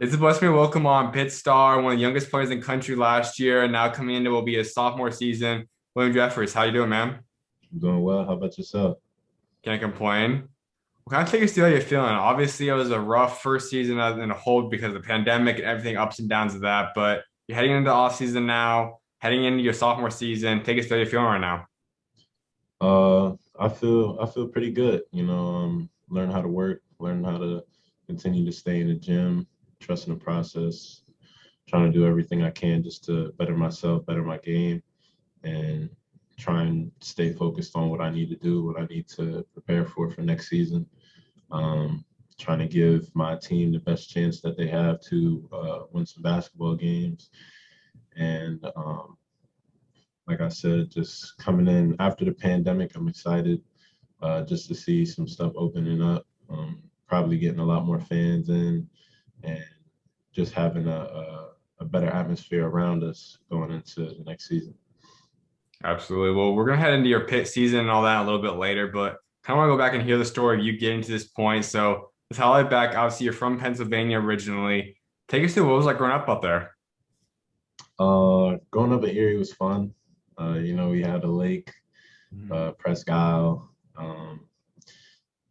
It's a blessing to welcome on Pitt star, one of the youngest players in country last year, and now coming into will be his sophomore season. William Jeffress, how you doing, man? I'm doing well. How about yourself? Can't complain. Well, kind of take us through how you're feeling. Obviously, it was a rough first season as in a whole because of the pandemic and everything ups and downs of that. But you're heading into the off season now, heading into your sophomore season. Take us through how you're feeling right now. I feel pretty good. Learn how to work, learn how to continue to stay in the gym, trusting the process, trying to do everything I can just to better myself, better my game, and try and stay focused on what I need to do, what I need to prepare for next season. Um, Trying to give my team the best chance that they have to win some basketball games, and like I said, just coming in after the pandemic, I'm excited just to see some stuff opening up. Probably getting a lot more fans in, and just having a better atmosphere around us going into the next season. Absolutely. Well, we're gonna head into your pit season and all that a little bit later, but kind of want to go back and hear the story of you getting to this point. So let's highlight back. Obviously, you're from Pennsylvania originally. Take us through what it was like growing up there. Growing up in Erie was fun. We had a lake, Mhm. Presque Isle.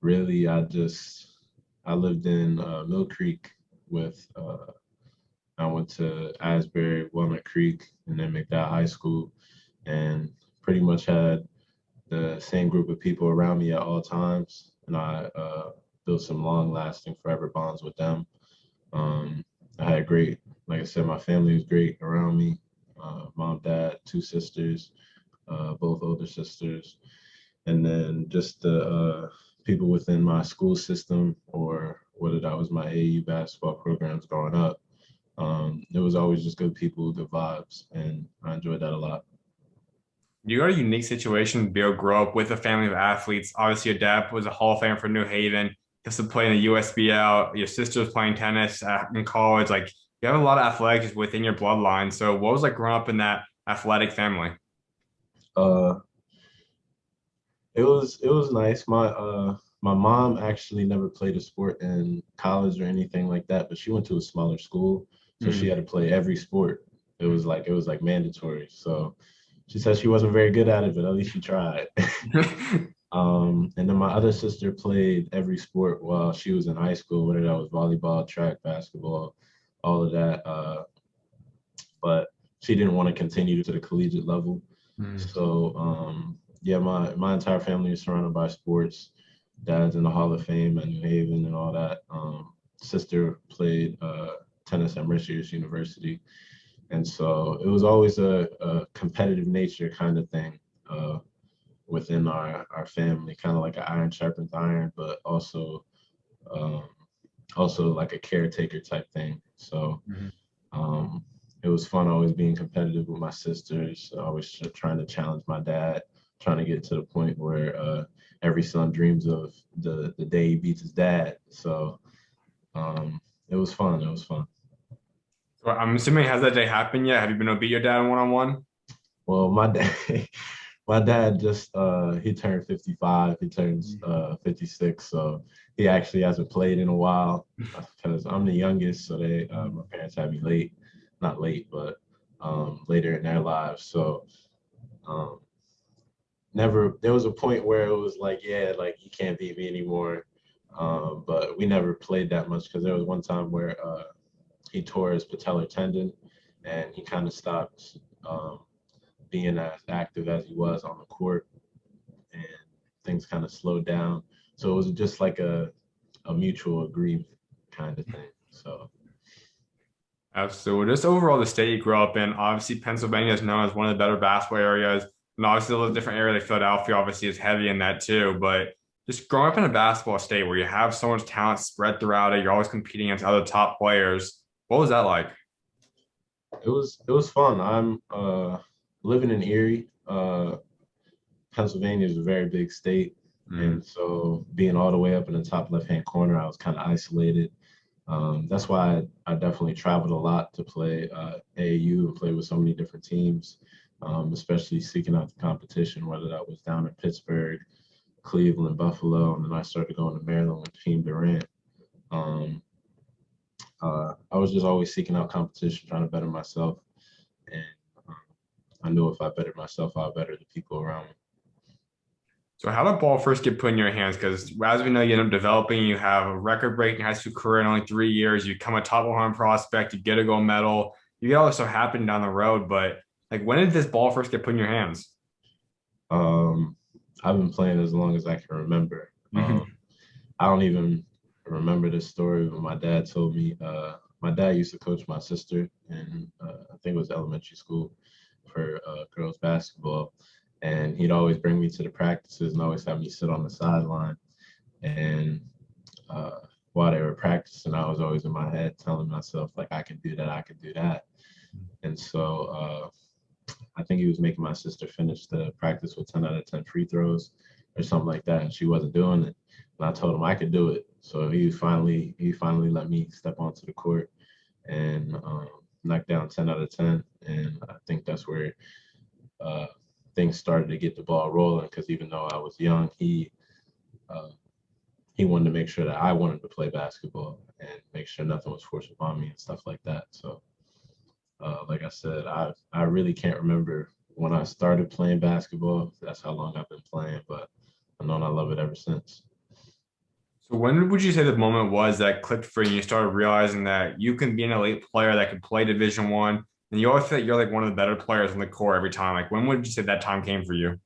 Really, I lived in Mill Creek with I went to Asbury, Walnut Creek, and then McDowell High School, and pretty much had the same group of people around me at all times. And I built some long-lasting, forever bonds with them. Um, I had great, like I said, my family was great around me. Mom, dad, two sisters, both older sisters, and then just the people within my school system, or whether that was my AU basketball programs growing up. It was always just good people, good vibes, and I enjoyed that a lot. You got a unique situation to be able to grow up with a family of athletes. Obviously, your dad was a Hall of Famer for New Haven. He used to play in the USBL. Your sister was playing tennis in college. Like you have a lot of athletics within your bloodline. So, what was like growing up in that athletic family? Uh, it was nice. My mom actually never played a sport in college or anything like that, but she went to a smaller school, so she Mm. had to play every sport. It was like mandatory. So she said she wasn't very good at it, but at least she tried. And then my other sister played every sport while she was in high school, whether that was volleyball, track, basketball, all of that. But she didn't want to continue to the collegiate level. Mm. So yeah, my entire family is surrounded by sports. Dad's in the Hall of Fame at New Haven and all that. Sister played tennis at Mercyhurst University, and so it was always a competitive nature kind of thing within our family, kind of like an iron sharpens iron, but um, also like a caretaker type thing. So Mhm. um, it was fun always being competitive with my sisters, always trying to challenge my dad, trying to get to the point where every son dreams of the day he beats his dad. So it was fun. It was fun. So I'm assuming has that day happened yet? Have you been able to beat your dad one on one? Well, my dad, my dad just he turned 55. He turns 56, so he actually hasn't played in a while because I'm the youngest. So my parents had me late, not late, but later in their lives. So um, never. There was a point where it was like, yeah, like you can't beat me anymore. But we never played that much because there was one time where he tore his patellar tendon, and he kind of stopped. Being as active as he was on the court, and things kind of slowed down. So it was just like a mutual agreement kind of thing. So Absolutely. Just overall, the state you grew up in, obviously Pennsylvania is known as one of the better basketball areas. And obviously, a little different area like Philadelphia, obviously, is heavy in that too. But just growing up in a basketball state where you have so much talent spread throughout it, you're always competing against other top players. What was that like? it was fun. I'm living in Erie. Pennsylvania is a very big state, Mm. and so being all the way up in the top left hand corner, I was kind of isolated. That's why I definitely traveled a lot to play AAU and play with so many different teams, especially seeking out the competition, whether that was down in Pittsburgh, Cleveland, Buffalo, and then I started going to Maryland with Team Durant. Um, I was just always seeking out competition, trying to better myself. And um, I knew if I bettered myself, I'll better the people around me. So how did ball first get put in your hands? Because as we know, you end up developing, you have a record-breaking high school career in only 3 years, you become a top 100 prospect, you get a gold medal, you get all this stuff happening down the road. But like, when did this ball first get put in your hands? Um, I've been playing as long as I can remember. I don't even remember this story, but my dad told me. My dad used to coach my sister in I think it was elementary school for girls basketball, and he'd always bring me to the practices and always have me sit on the sideline. And uh, while they were practicing, I was always in my head telling myself like I can do that, I can do that. And so I think he was making my sister finish the practice with 10 out of 10 free throws or something like that. And she wasn't doing it. And I told him I could do it. So he finally let me step onto the court and knock down 10 out of 10. And I think that's where uh, things started to get the ball rolling because even though I was young, uh, he wanted to make sure that I wanted to play basketball and make sure nothing was forced upon me and stuff like that. So like I said, I really can't remember when I started playing basketball. That's how long I've been playing, but I know I love it ever since. So when would you say the moment was that clicked for you? You started realizing that you can be an elite player that could play Division One, and you always feel like you're like one of the better players on the court every time. Like when would you say that time came for you?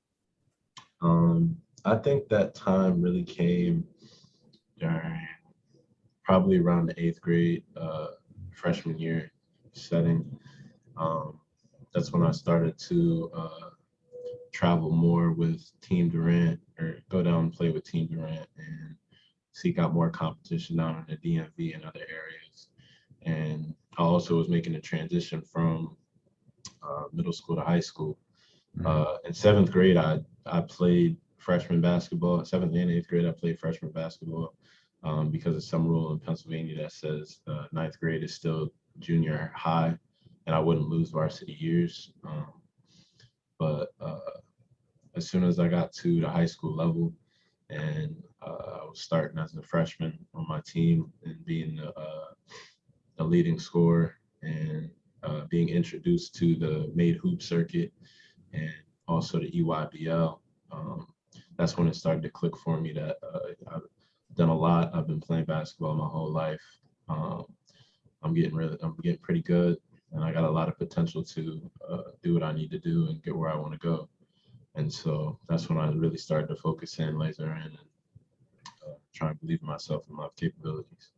I think that time really came during probably around the eighth grade, freshman year setting. Um, that's when I started to travel more with Team Durant or go down and play with Team Durant and seek out more competition down in the DMV and other areas. And I also was making a transition from middle school to high school. In seventh grade, I played freshman basketball. Seventh and eighth grade, I played freshman basketball because of some rule in Pennsylvania that says ninth grade is still junior high, and I wouldn't lose varsity years. But as soon as I got to the high school level, and I was starting as a freshman on my team and being the leading scorer and being introduced to the made hoop circuit and also the EYBL. That's when it started to click for me that I've done a lot. I've been playing basketball my whole life. Um, I'm getting pretty good, and I got a lot of potential to do what I need to do and get where I want to go. And so that's when I really started to focus in, laser in, and try and believe in myself and my capabilities.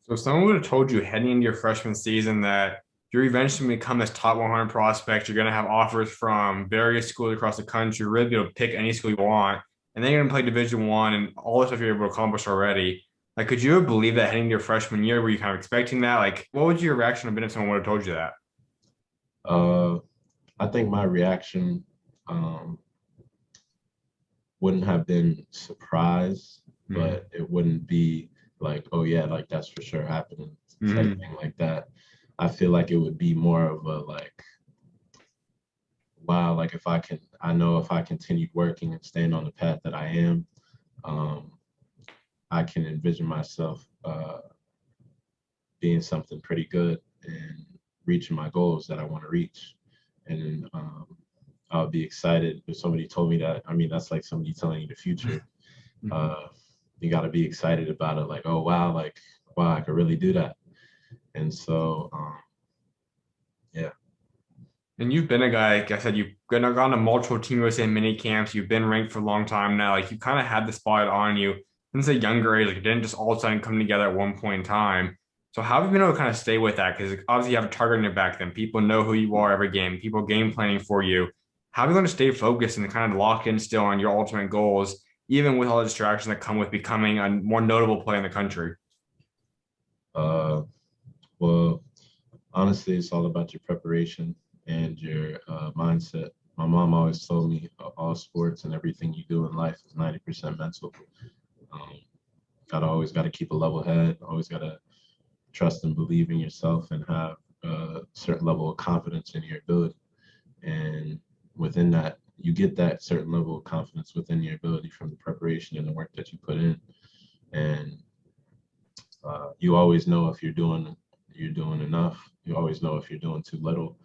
So if someone would have told you heading into your freshman season that you're eventually going to become this top 100 prospect, you're going to have offers from various schools across the country, really be able to pick any school you want, and then you're going to play Division One and all the stuff you're able to accomplish already. Like, could you have believed that heading into your freshman year? Were you kind of expecting that? Like, what would your reaction have been if someone would have told you that? Uh, I think my reaction um, wouldn't have been surprise, Mm. but it wouldn't be like, oh yeah, like that's for sure happening type Mm. thing like that. I feel like it would be more of a like, wow, like if I can, I know if I continued working and staying on the path that I am, um, I can envision myself being something pretty good and reaching my goals that I want to reach. And I'll be excited if somebody told me that. I mean, that's like somebody telling you the future. Uh, you got to be excited about it. Like, oh wow, like wow, I could really do that. And so, yeah. And you've been a guy, like I said, you've gone to multiple Team USA mini camps. You've been ranked for a long time now. Like you kind of had the spot on you since a younger age. Like it didn't just all of a sudden come together at one point in time. So how have you been able to kind of stay with that? Because obviously you have a target on your back. Then people know who you are every game. People game planning for you. How are you going to stay focused and kind of lock in still on your ultimate goals, even with all the distractions that come with becoming a more notable player in the country? Uh, well, honestly, it's all about your preparation and your mindset. My mom always told me all sports and everything you do in life is 90% mental. Um, gotta always got to keep a level head. Always got to trust and believe in yourself and have a certain level of confidence in your ability. And within that, you get that certain level of confidence within your ability from the preparation and the work that you put in. And You always know if you're doing enough. You always know if you're doing too little.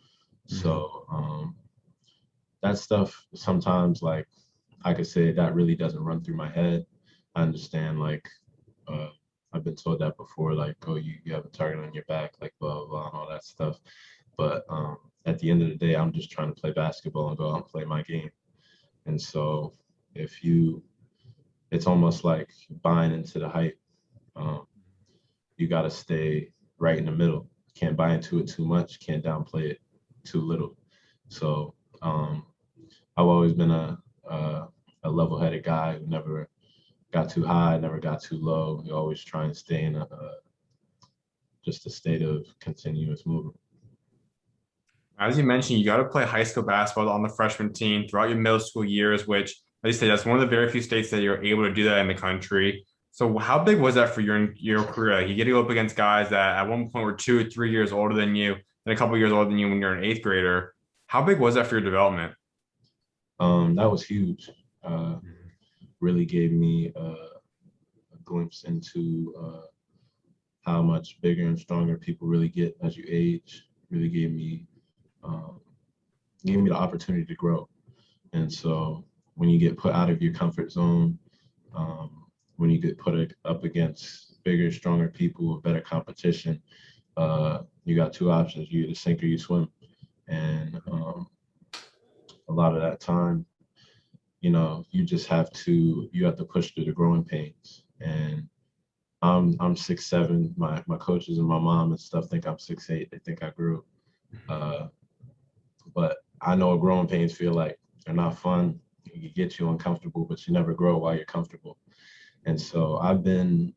Mhm. So that stuff sometimes, like I could say, that really doesn't run through my head. I understand, like uh, I've been told that before, like, oh, you have a target on your back, like blah blah blah, and all that stuff. But at the end of the day, I'm just trying to play basketball and go out and play my game. And so if you, it's almost like buying into the hype. Um, you got to stay right in the middle. Can't buy into it too much. Can't downplay it too little. So um, I've always been a level-headed guy who never got too high, never got too low. You always try and stay in just a state of continuous movement. As you mentioned, you got to play high school basketball on the freshman team throughout your middle school years, which, as you say, that's one of the very few states that you're able to do that in the country. So, how big was that for your career? Like, you get to go up against guys that at one point were 2 or 3 years older than you, and a couple of years older than you when you're an eighth grader. How big was that for your development? That was huge. Really gave me a glimpse into how much bigger and stronger people really get as you age. Really um, gave me the opportunity to grow. And so when you get put out of your comfort zone, when you get put up against bigger, stronger people with better competition, you got two options: you either sink or you swim. And a lot of that time, you have to push through the growing pains. And I'm 6'7". My coaches and my mom and stuff think I'm 6'8". They think I grew. Uh, but I know what growing pains feel like. They're not fun. You get you uncomfortable, but you never grow while you're comfortable. And so I've been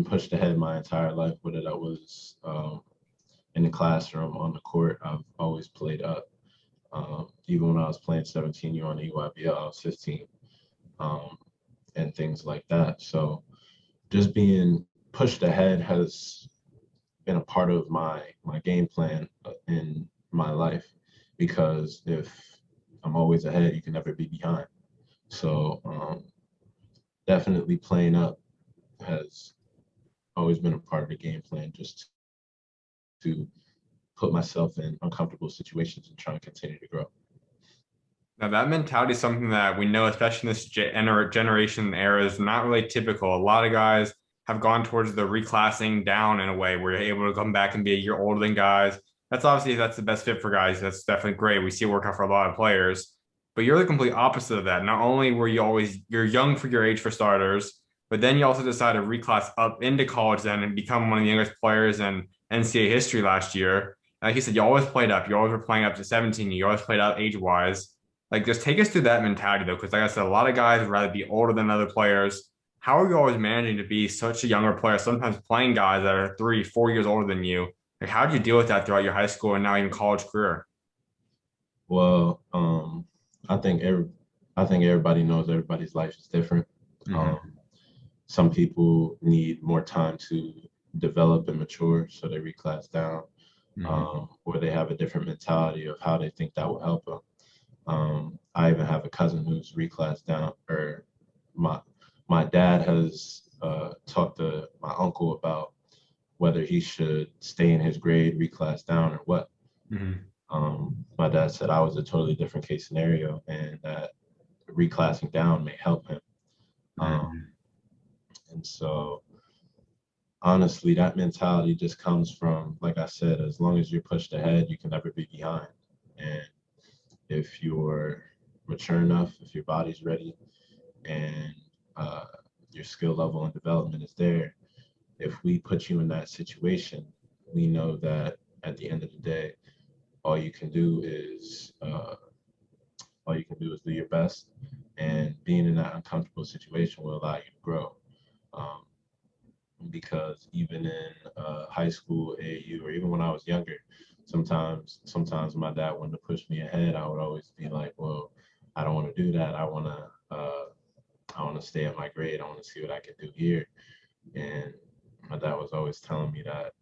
pushed ahead my entire life, whether that was in the classroom, on the court. I've always played up. Even when I was playing 17U on EYBL, I was 15, um, and things like that. So just being pushed ahead has been a part of my game plan in my life, because if I'm always ahead, you can never be behind. So definitely playing up has always been a part of the game plan, just to put myself in uncomfortable situations and try and continue to grow. Now, that mentality is something that we know, especially in this generation era, is not really typical. A lot of guys have gone towards the reclassing down in a way where you're able to come back and be a year older than guys. That's the best fit for guys. That's definitely great. We see it work out for a lot of players. But you're the complete opposite of that. Not only were you always you're young for your age for starters, but then you also decided to reclass up into college then and become one of the youngest players in NCAA history last year. Like you said, you always played up. You always were playing up to 17. You always played out age-wise. Like, just take us through that mentality though, because like I said, a lot of guys would rather be older than other players. How are you always managing to be such a younger player, sometimes playing guys that are 3, 4 years older than you? Like, how did you deal with that throughout your high school and now even college career? Well, I think every I think everybody knows everybody's life is different. Um, Hmm. some people need more time to develop and mature, so they reclass down, Hmm. or they have a different mentality of how they think that will help them. I even have a cousin who's reclassed down, or my my dad has talked to my uncle about whether he should stay in his grade, reclass down, or what. Hmm. My dad said I was a totally different case scenario, and that reclassing down may help him. Um, Hmm. and so, honestly, that mentality just comes from, like I said, as long as you're pushed ahead, you can never be behind. And if you're mature enough, if your body's ready, and uh, your skill level and development is there, if we put you in that situation, we know that at the end of the day, all you can do is uh, all you can do is do your best, and being in that uncomfortable situation will allow you to grow. Um, because even in high school, AAU, or even when I was younger, sometimes my dad wanted to push me ahead. I would always be like, well, I don't want to do that. I want to stay at my grade. I want to see what I can do here. And my dad was always telling me that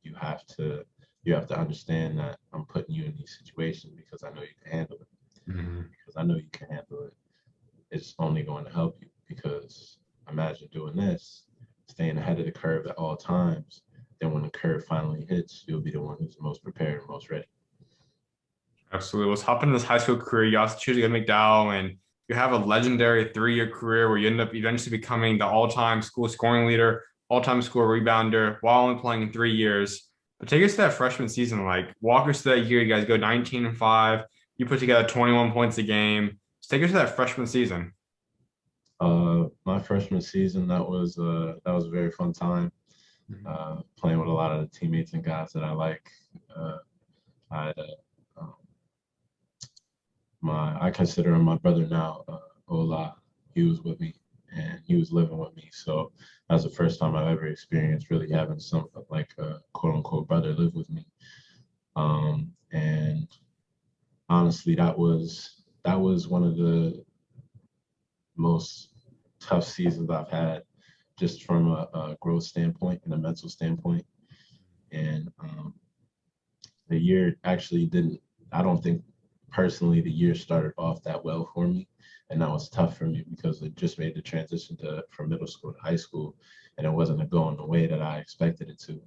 you have to you have to understand that I'm putting you in these situations because I know you can handle it. Hmm. Because I know you can handle it. It's only going to help you, because imagine doing this staying ahead of the curve at all times, then when the curve finally hits, you'll be the one who's most prepared and most ready. Absolutely. Let's hop into this high school career. You also choose to go to McDowell, and you have a legendary 3-year career where you end up eventually becoming the all-time school scoring leader, all-time school rebounder, while only playing in 3 years. But take us to that freshman season. Like, walk us through that year. You guys go 19-5. You put together 21 points a game. Just take us to that freshman season. My freshman season, that was a very fun time. Playing with a lot of the teammates and guys that I like. I had um, I consider him my brother now, Ola. He was with me and he was living with me. So that was the first time I've ever experienced really having some like a quote unquote brother live with me. And honestly, that was one of the most tough seasons I've had, just from a growth standpoint and a mental standpoint. And the year actually didn't. I don't think personally the year started off that well for me, and that was tough for me because it just made the transition to from middle school to high school, and it wasn't going the way that I expected it to.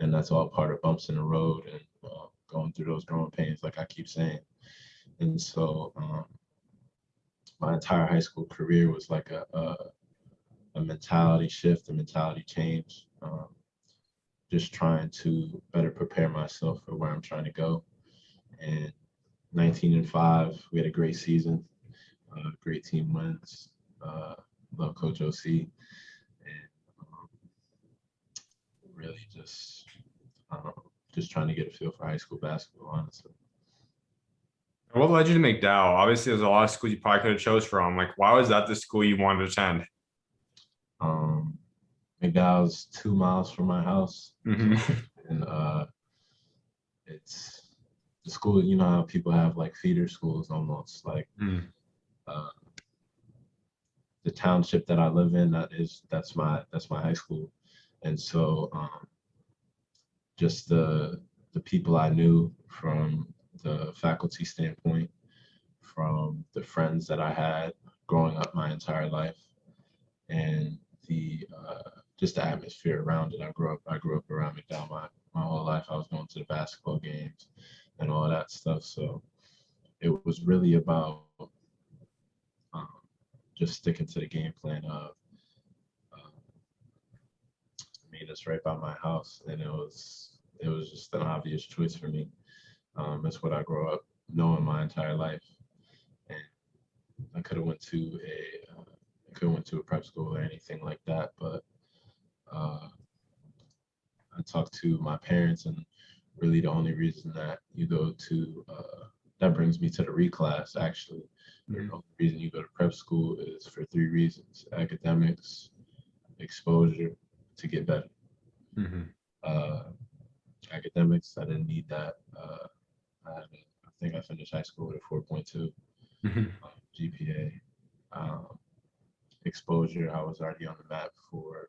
And that's all part of bumps in the road and going through those growing pains, like I keep saying. And so my entire high school career was like a mentality shift, a mentality change. Just trying to better prepare myself for where I'm trying to go. And 19-5, we had a great season, great team wins. Love Coach OC, and really just just trying to get a feel for high school basketball, honestly. What led you to McDowell? Obviously, there's a lot of schools you probably could have chose from. Like, why was that the school you wanted to attend? Um, McDowell's 2 miles from my house, Hmm. and it's the school. You know how people have like feeder schools almost like. Uh, the township that I live in, that's my high school, and so just the people I knew from the faculty standpoint, from the friends that I had growing up my entire life, and the just the atmosphere around it. I grew up around McDowell my whole life. I was going to the basketball games and all that stuff. So it was really about um, just sticking to the game plan of I mean, it's right by my house, and it was just an obvious choice for me. It's what I grew up knowing my entire life, and I could have went to a prep school or anything like that, but uh, I talked to my parents, and really the only reason that you go to that brings me to the reclass. Actually, the Hmm. only reason you go to prep school is for 3 reasons: academics, exposure, to get better. Hmm. Uh, Academics, I didn't need that. I think I finished high school with a 4.2 Hmm. GPA. Exposure, I was already on the map for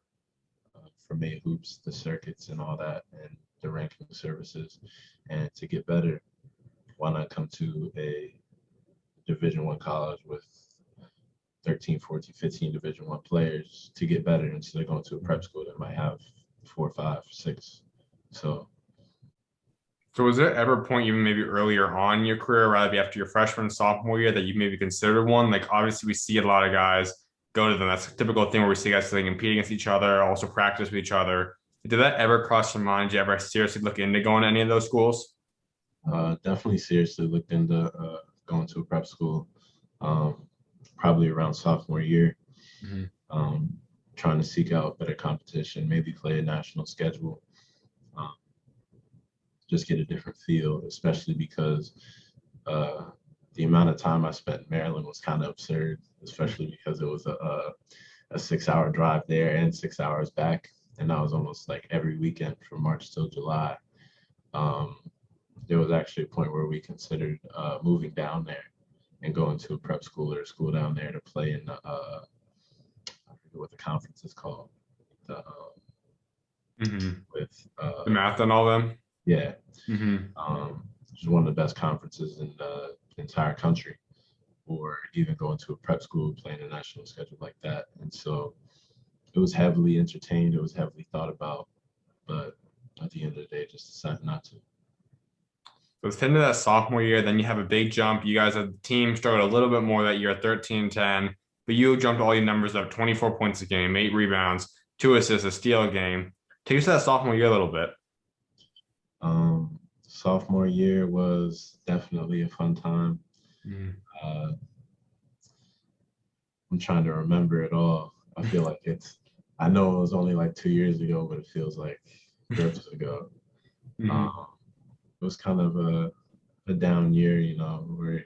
May hoops, the circuits, and all that, and the ranking services. And to get better, why not come to a Division I college with 13, 14, 15 Division I players to get better instead of going to a prep school that might have 4, 5, 6. So So was there ever a point, even maybe earlier on in your career, rather be after your freshman, sophomore year, that you maybe considered one? Like, obviously, we see a lot of guys go to them. That's a typical thing where we see guys they compete against each other, also practice with each other. Did that ever cross your mind? Did you ever seriously look into going to any of those schools? definitely seriously looked into going to a prep school, um, probably around sophomore year, Hmm. um, trying to seek out better competition, maybe play a national schedule, um, just get a different feel, especially because uh, the amount of time I spent in Maryland was kind of absurd, especially because it was a 6 hour drive there and 6 hours back. And that was almost like every weekend from March till July. Um, there was actually a point where we considered moving down there and going to a prep school or a school down there to play in I forget what the conference is called. The, Hmm. with The math and all them. yeah, Hmm. which is one of the best conferences in the entire country, or even going to a prep school playing a national schedule like that. And so it was heavily entertained. It was heavily thought about, but at the end of the day, just decided not to. So it's into that sophomore year, then you have a big jump. You guys, as a team, struggled a little bit more that year, 13-10, but you jumped all your numbers up, 24 points a game, 8 rebounds, 2 assists, a steal a game. Take us to that sophomore year a little bit. Sophomore year was definitely a fun time. Mm. Uh, I'm trying to remember it all. I feel like I know it was only like 2 years ago, but it feels like grips ago. Mhm. Um, it was kind of a down year, you know. We're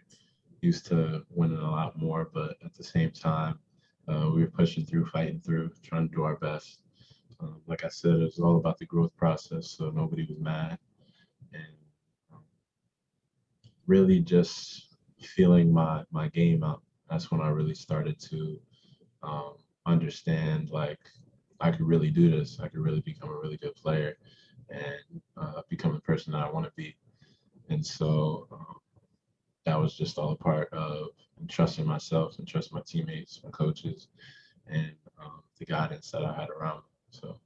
used to winning a lot more, but at the same time, we were pushing through, fighting through, trying to do our best. Like I said, it was all about the growth process, so nobody was mad. And um, really just feeling my game out. That's when I really started to um, understand like I could really do this. I could really become a really good player and become the person that I want to be. And so that was just all a part of trusting myself and trusting my teammates, my coaches, and the guidance that I had around me. So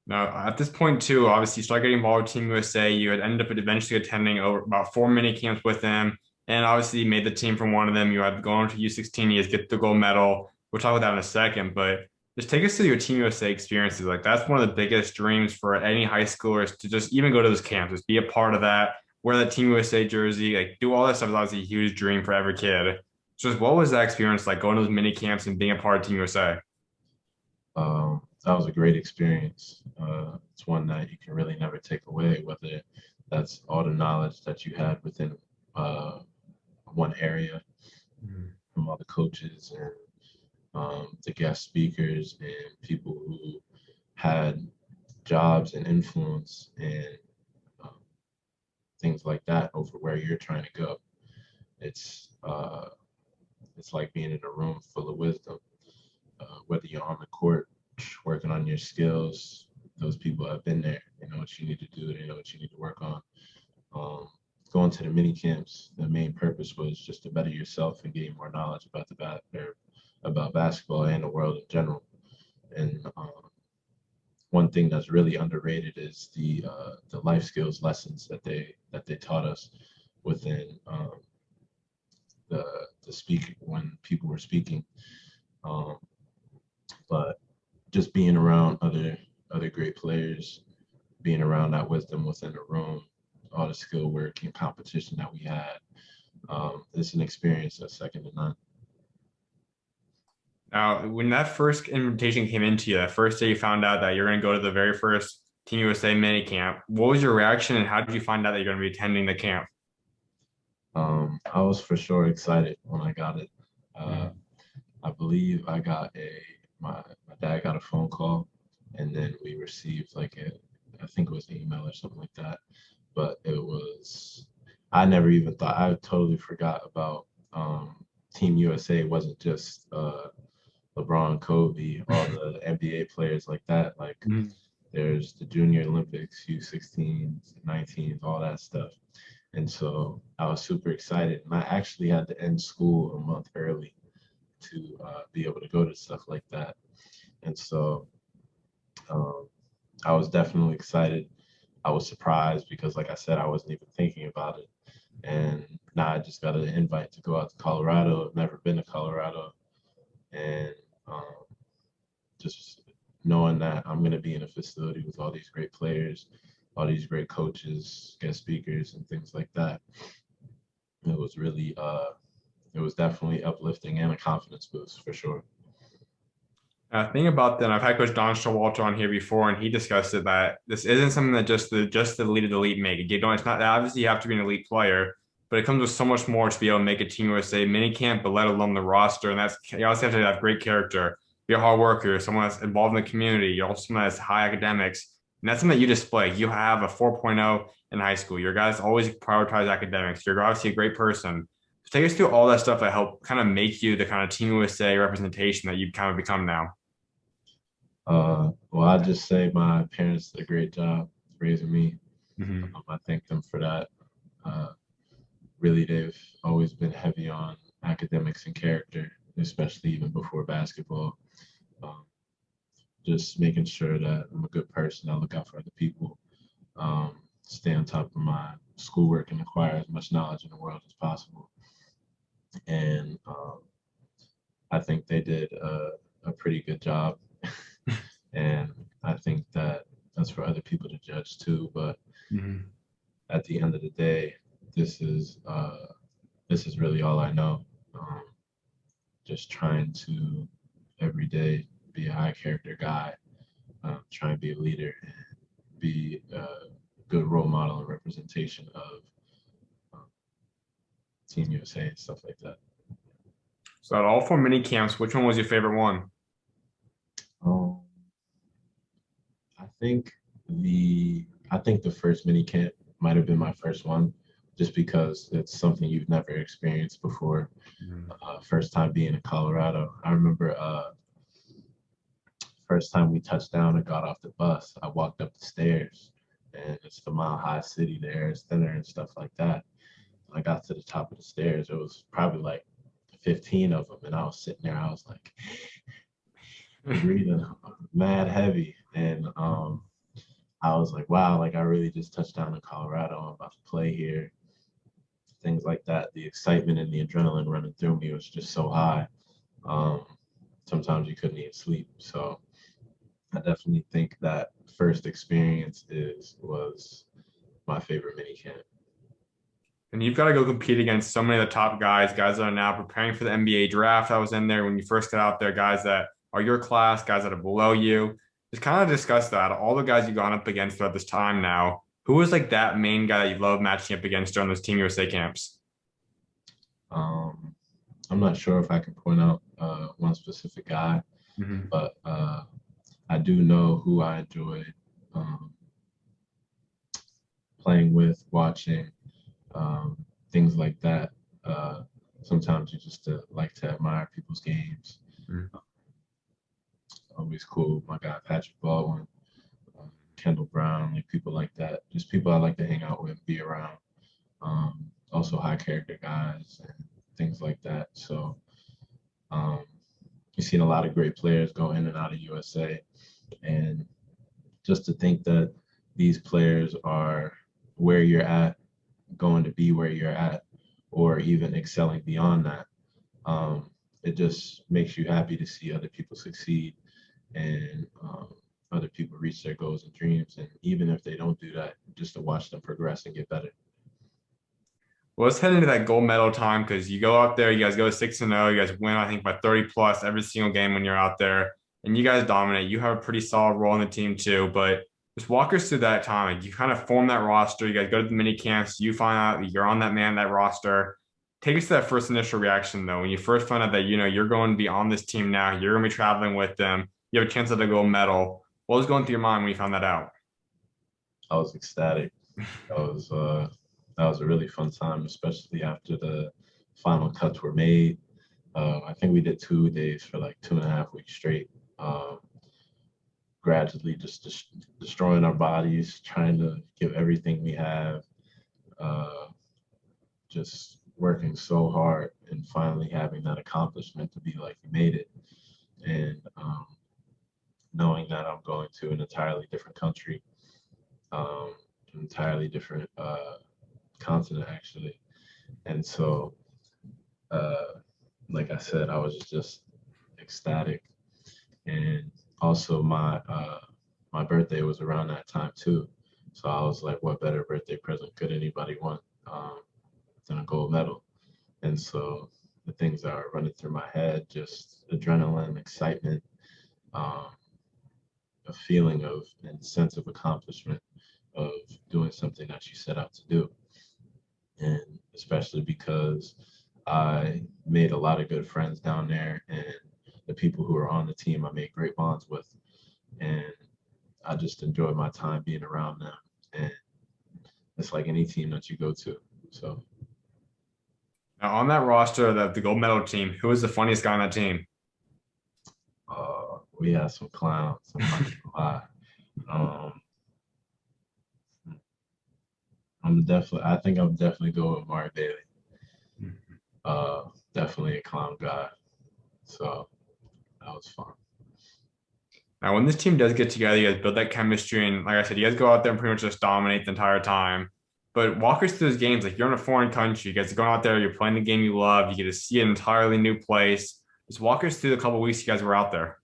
Now, at this point, too, obviously, you start getting involved with Team USA. You had ended up eventually attending over about 4 mini camps with them, and obviously you made the team from one of them. You had gone to U16 years, get the gold medal. We'll talk about that in a second, but just take us through your Team USA experiences. Like that's one of the biggest dreams for any high schoolers to just even go to those camps, just be a part of that, wear that Team USA jersey, like do all that stuff is obviously a huge dream for every kid. So, just what was that experience like going to those mini camps and being a part of Team USA? that was a great experience. It's one that you can really never take away, whether that's all the knowledge that you had within uh, one area from all the coaches and the guest speakers and people who had jobs and influence and um, things like that over where you're trying to go. It's uh, it's like being in a room full of wisdom. Whether you're on the court working on your skills, those people have been there. They know what you need to do. They know what you need to work on. Um, Going to the mini camps, the main purpose was just to better yourself and gain more knowledge about about basketball and the world in general. And one thing that's really underrated is the life skills lessons that they taught us within the speak when people were speaking. Um, but just being around other great players, being around that wisdom within the room, all the skill work and competition that we had, it's an experience that's second to none. Now, when that first invitation came into you, that first day you found out that you're going to go to the very first Team USA mini camp, what was your reaction and how did you find out that you're going to be attending the camp? I was for sure excited when I got it. Uh, Mhm. I believe I got my dad got a phone call, and then we received like I think it was an email or something like that. But it was I never even thought I totally forgot about Team USA. It wasn't just LeBron, Kobe, all the NBA players like that. Like Mhm. there's the Junior Olympics, U16s, 19s, all that stuff. And so I was super excited. And I actually had to end school a month early to be able to go to stuff like that. And so um, I was definitely excited. I was surprised because, like I said, I wasn't even thinking about it. And now I just got an invite to go out to Colorado. I've never been to Colorado. And um, just knowing that I'm going to be in a facility with all these great players, all these great coaches, guest speakers, and things like that, it was really, it was definitely uplifting and a confidence boost for sure. Thing about that, I've had Coach Don Showalter on here before, and he discussed it that this isn't something that just the elite of the elite make. You don't. It's not obviously you have to be an elite player, but it comes with so much more to be able to make a Team USA mini camp, but let alone the roster. And that's you also have to have great character, be a hard worker, someone that's involved in the community. You're also someone that's high academics, and that's something that you display. You have a 4.0 in high school. Your guys always prioritize academics. You're obviously a great person. So take us through all that stuff that helped kind of make you the kind of Team USA representation that you've kind of become now. Well, I just say my parents did a great job raising me. Mhm. I thank them for that. Uh, Really, they've always been heavy on academics and character, especially even before basketball. just making sure that I'm a good person. I look out for other people. Stay on top of my schoolwork and acquire as much knowledge in the world as possible. And I think they did a pretty good job. And I think that that's for other people to judge too. But Mhm. at the end of the day, this is really all I know. Um, just trying to every day be a high character guy, try and be a leader and be a good role model and representation of um, Team USA and stuff like that. So out of all four mini camps, which one was your favorite one? Um, I think the first mini camp might have been my first one, just because it's something you've never experienced before. Mhm. First time being in Colorado. I remember first time we touched down and got off the bus. I walked up the stairs, and it's the Mile High City. The air is thinner and stuff like that. I got to the top of the stairs. It was probably like 15 of them, and I was sitting there. I was like breathing mad heavy, and I was like, wow, like I really just touched down in Colorado. I'm about to play here. Things like that. The excitement and the adrenaline running through me was just so high. Um, Sometimes you couldn't even sleep. So I definitely think that first experience was my favorite mini camp. And you've got to go compete against so many of the top guys, guys that are now preparing for the NBA draft. I was in there when you first got out there, guys that are your class, guys that are below you. Just kind of discuss that. All the guys you've gone up against throughout this time now, who was like that main guy that you love matching up against during those Team USA camps? Um, I'm not sure if I can point out one specific guy, Hmm. but I do know who I enjoyed um, playing with, watching, things like that. Uh, Sometimes you just like to admire people's games. Always cool. My guy Patrick Baldwin, Kendall Brown, like people like that. Just people I like to hang out with, be around. Also high character guys and things like that. So um, you've seen a lot of great players go in and out of USA, and just to think that these players are where you're at, going to be where you're at, or even excelling beyond that. It just makes you happy to see other people succeed and other people reach their goals and dreams. And even if they don't do that, just to watch them progress and get better. Well, let's head into that gold medal time because you go out there, you guys go 6-0, you guys win, I think, by 30 plus every single game when you're out there, and you guys dominate. You have a pretty solid role in the team too, but just walk us through that time. Like you kind of form that roster, you guys go to the mini camps, you find out that you're on that roster. Take us to that first initial reaction though. When you first find out that you're going to be on this team now, you're going to be traveling with them, you have a chance at a gold medal. What was going through your mind when you found that out? I was ecstatic. That was uh, that was a really fun time, especially after the final cuts were made. I think we did 2 days for like 2.5 weeks straight. Um, Gradually just destroying our bodies, trying to give everything we have, uh, just working so hard and finally having that accomplishment to be like, you made it. And knowing that I'm going to an entirely different country, an entirely different continent, actually. And so, uh, like I said, I was just ecstatic. And also, my birthday was around that time too. So I was like, what better birthday present could anybody want than a gold medal? And so the things that are running through my head, just adrenaline, excitement, um, a feeling of and sense of accomplishment of doing something that you set out to do. And especially because I made a lot of good friends down there, and the people who are on the team I made great bonds with. And I just enjoyed my time being around them. And it's like any team that you go to. So Now, on that roster, the gold medal team, who was the funniest guy on that team? we had some clowns. I'm not gonna lie. Um, I think I'm definitely going with Mark Daly. Uh, Definitely a clown guy. So that was fun. Now, when this team does get together, you guys build that chemistry, and like I said, you guys go out there and pretty much just dominate the entire time. But walk us through those games. Like you're in a foreign country, you guys are going out there, you're playing the game you love, you get to see an entirely new place. Just walk us through the couple weeks you guys were out there.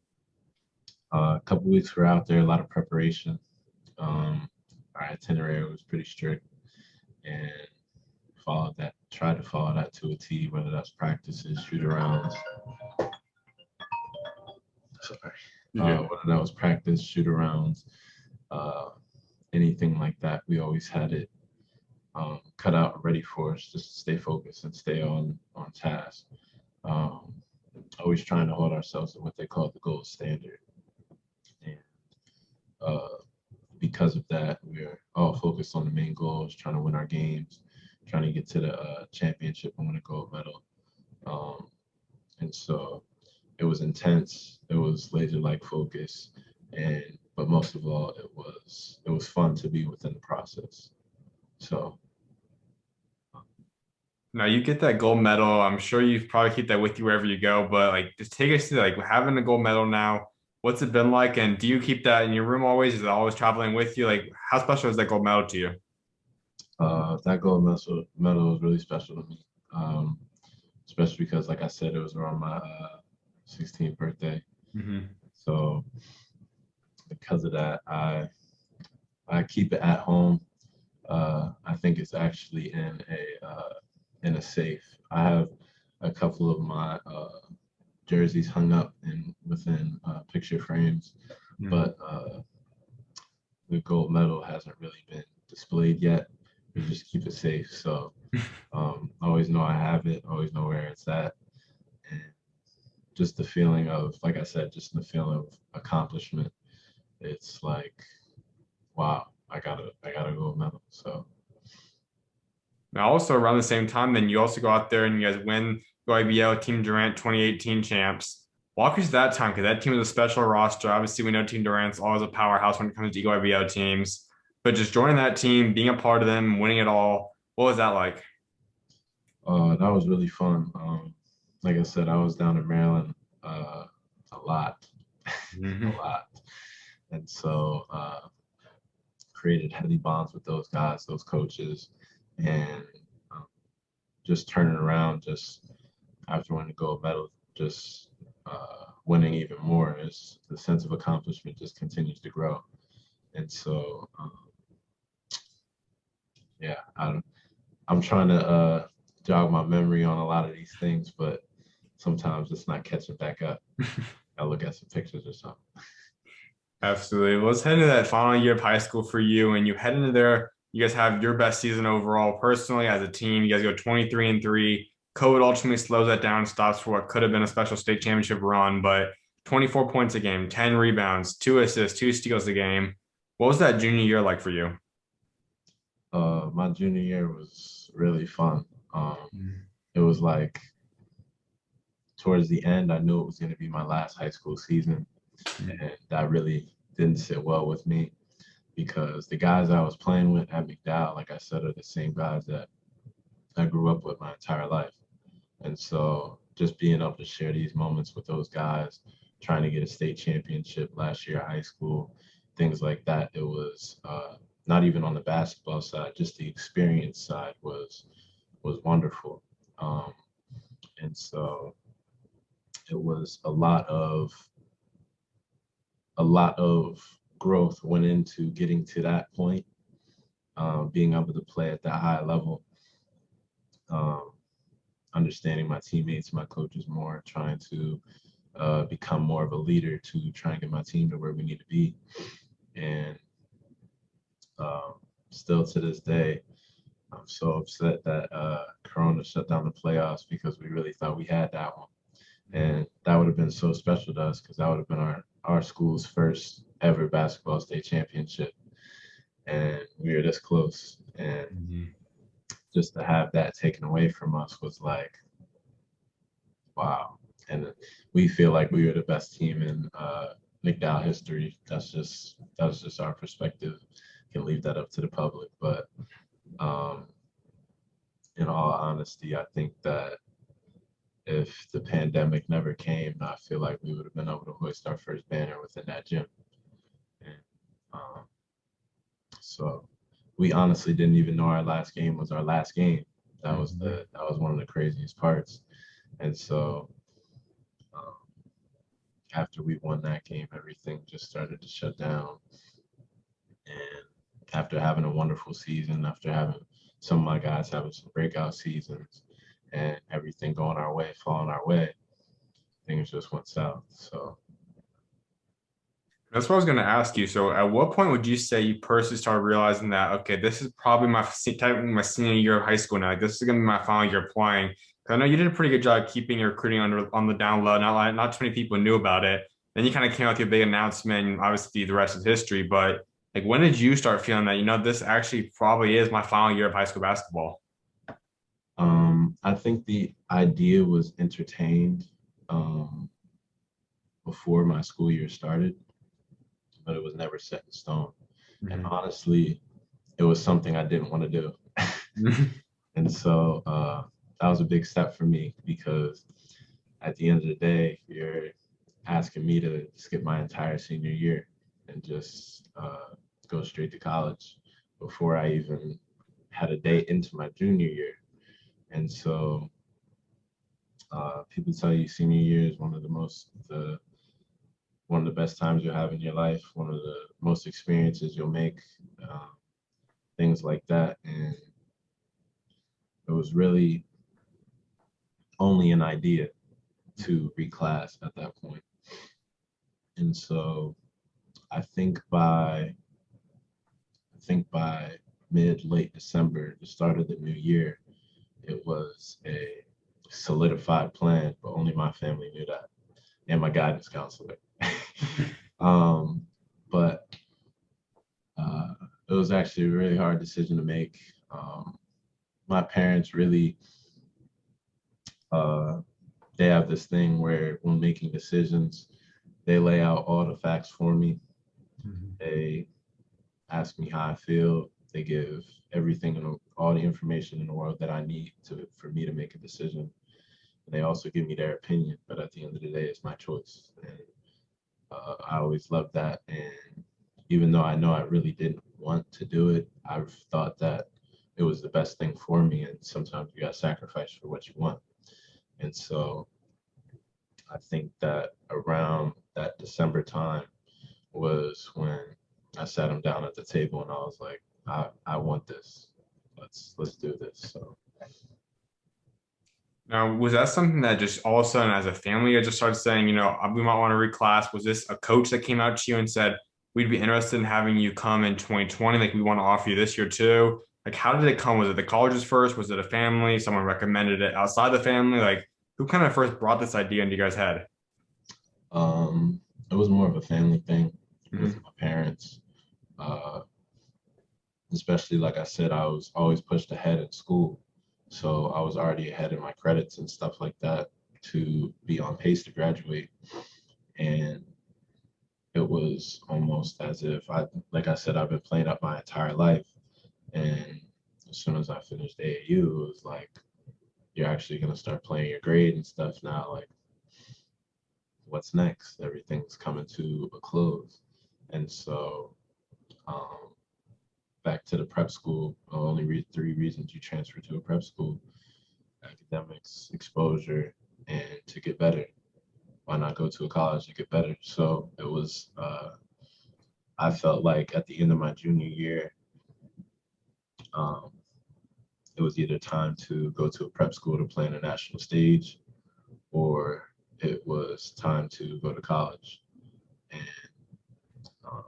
A couple weeks we're out there, a lot of preparation. Our itinerary was pretty strict and tried to follow that to a T, whether that's practices, shoot arounds. Sorry. Whether that was practice, shoot arounds, anything like that. We always had it cut out and ready for us just to stay focused and stay on task. Always trying to hold ourselves to what they call the gold standard. And because of that, we're all focused on the main goals, trying to win our games, trying to get to the championship and win a gold medal. And so it was intense. It was laser-like focus, but most of all, it was fun to be within the process. So. Now you get that gold medal. I'm sure you probably keep that with you wherever you go, but like just take us to like having a gold medal now. What's it been like? And do you keep that in your room always? Is it always traveling with you? Like how special is that gold medal to you? That gold medal was really special to me, especially because, like I said, it was around my 16th birthday. Mm-hmm. So because of that, I keep it at home. I think it's actually in a safe. I have a couple of my jerseys hung up within picture frames, but the gold medal hasn't really been displayed yet. We just keep it safe. So always know I have it, always know where it's at. And just the feeling of, like I said, just the feeling of accomplishment. It's like, wow, I got a gold medal. So Now, also around the same time, then you also go out there and you guys win the IBL Team Durant 2018 champs. Walk us through that time because that team was a special roster. Obviously, we know Team Durant's always a powerhouse when it comes to Eagle IBL teams. But just joining that team, being a part of them, winning it all, what was that like? that was really fun. Like I said, I was down in Maryland a lot, a Mm-hmm. lot, and so created heavy bonds with those guys, those coaches, and um, just turning around just after winning the gold medal, just winning even more is the sense of accomplishment just continues to grow. And so, yeah, I'm trying to jog my memory on a lot of these things, but sometimes it's not catching back up. I look at some pictures or something. Absolutely. Well, let's head into that final year of high school for you. And you head into there, you guys have your best season overall. Personally, as a team, you guys go 23-3. COVID ultimately slows that down, stops for what could have been a special state championship run, but 24 points a game, 10 rebounds, 2 assists, 2 steals a game. What was that junior year like for you? My junior year was really fun. It was like towards the end, I knew it was going to be my last high school season, and that really didn't sit well with me because the guys I was playing with at McDowell, like I said, are the same guys that I grew up with my entire life. And so just being able to share these moments with those guys, trying to get a state championship last year at high school, things like that, it was not even on the basketball side, just the experience side was wonderful. And so it was a lot of growth went into getting to that point, being able to play at that high level, um, understanding my teammates, my coaches more, trying to become more of a leader to try and get my team to where we need to be. And still to this day, I'm so upset that Corona shut down the playoffs because we really thought we had that one. And that would have been so special to us because that would have been our school's first ever basketball state championship. And we were this close. And just to have that taken away from us was like, wow. And we feel like we were the best team in McDowell history. That's just our perspective. Can leave that up to the public. But in all honesty, I think that if the pandemic never came, I feel like we would have been able to hoist our first banner within that gym. So we honestly didn't even know our last game was our last game. Mhm. That was one of the craziest parts. And so um, after we won that game, everything just started to shut down. And after having a wonderful season, after having some of my guys having some breakout seasons, and everything going our way, falling our way, things just went south. So That's what I was going to ask you. So, at what point would you say you personally started realizing that, okay, this is probably technically my senior year of high school now. Like, this is going to be my final year playing. 'Cause I know you did a pretty good job keeping your recruiting on the down low. Not too many people knew about it. Then you kind of came out with your big announcement, and obviously the rest is history. But like, when did you start feeling that, this actually probably is my final year of high school basketball? I think the idea was entertained um, before my school year started, but it was never set in stone. And Mhm. honestly, it was something I didn't want to do. And so that was a big step for me because at the end of the day, you're asking me to skip my entire senior year and just go straight to college before I even had a day into my junior year. And so people tell you senior year is one of the best times you'll have in your life, one of the most experiences you'll make, um, things like that. And it was really only an idea to reclass at that point. And so I think by mid late December, the start of the new year, it was a solidified plan, but only my family knew that, and my guidance counselor. um, but it was actually a really hard decision to make. My parents really, uh, they have this thing where when making decisions, they lay out all the facts for me. Mhm. They ask me how I feel. They give everything and all the information in the world that I need for me to make a decision. And they also give me their opinion, but at the end of the day, it's my choice. And I always loved that. And even though I know I really didn't want to do it, I've thought that it was the best thing for me. And sometimes you got to sacrifice for what you want. And so I think that around that December time was when I sat him down at the table and I was like, I want this. Let's do this. So Now, was that something that just all of a sudden, as a family, you just started saying, we might want to reclass? Was this a coach that came out to you and said, we'd be interested in having you come in 2020? Like, we want to offer you this year too? Like, how did it come? Was it the colleges first? Was it a family? Someone recommended it outside the family? Like, who kind of first brought this idea into you guys' head? um, it was more of a family thing with Mhm. my parents. Uh, Especially like I said, I was always pushed ahead in school. So I was already ahead in my credits and stuff like that to be on pace to graduate. And it was almost as if like I said, I've been playing up my entire life. And as soon as I finished AAU, it was like, you're actually going to start playing your grade and stuff now. Like, what's next? Everything's coming to a close. And so, um, back to the prep school, only three reasons you transfer to a prep school: academics, exposure, and to get better. Why not go to a college to get better? So it was, I felt like at the end of my junior year, um, it was either time to go to a prep school to play on a national stage, or it was time to go to college. And um,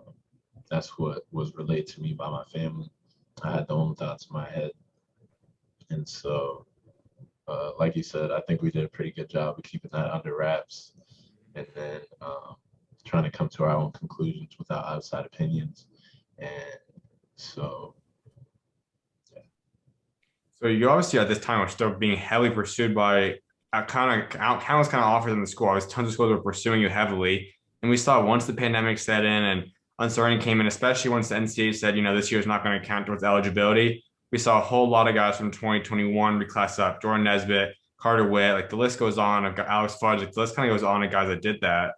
that's what was relayed to me by my family. I had the own thoughts in my head. And so, like you said, I think we did a pretty good job of keeping that under wraps and then trying to come to our own conclusions without outside opinions. And so, yeah. So you obviously at this time were still being heavily pursued by countless kind of offers in the school. Obviously, tons of schools were pursuing you heavily, and we saw once the pandemic set in and uncertainty came in, especially once the NCAA said, this year is not going to count towards eligibility. We saw a whole lot of guys from 2021 reclass up. Jordan Nesbitt, Carter Witt, like the list goes on. I've got Alex Fudge, like the list kind of goes on of guys that did that.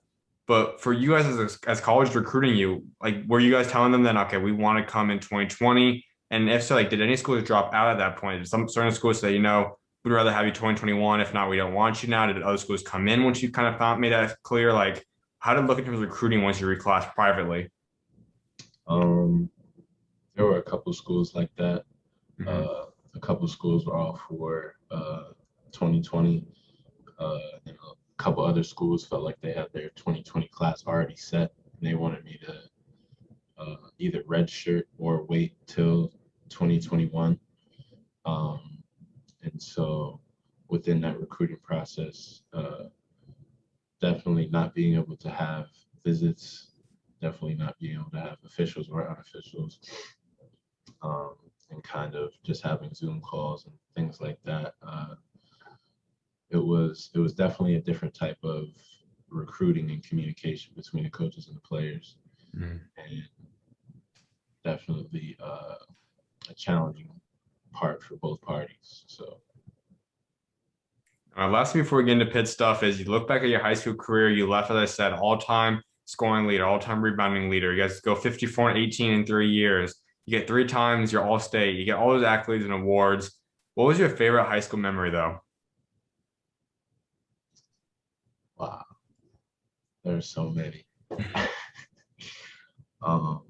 But for you guys as college recruiting you, like were you guys telling them then, okay, we want to come in 2020? And if so, like did any schools drop out at that point? Did some certain schools say, we'd rather have you 2021. If not, we don't want you now. Did other schools come in once you kind of found made that clear? Like how did it look in terms of recruiting once you reclassed privately? Um, there were a couple schools like that. Hmm. Uh, a couple schools were all for 2020. And a couple other schools felt like they had their 2020 class already set, and they wanted me to either redshirt or wait till 2021. Um, and so within that recruiting process, definitely not being able to have visits, definitely not being able to have officials or unofficials, um, and kind of just having Zoom calls and things like that. It was definitely a different type of recruiting and communication between the coaches and the players, and definitely a challenging part for both parties. So Last before we get into Pitt stuff is you look back at your high school career, you left, as I said, all-time scoring leader, all-time rebounding leader. You guys go 54 and 18 in 3 years. You get three times your all-state. You get all those accolades and awards. What was your favorite high school memory though? wow, there's so many. um,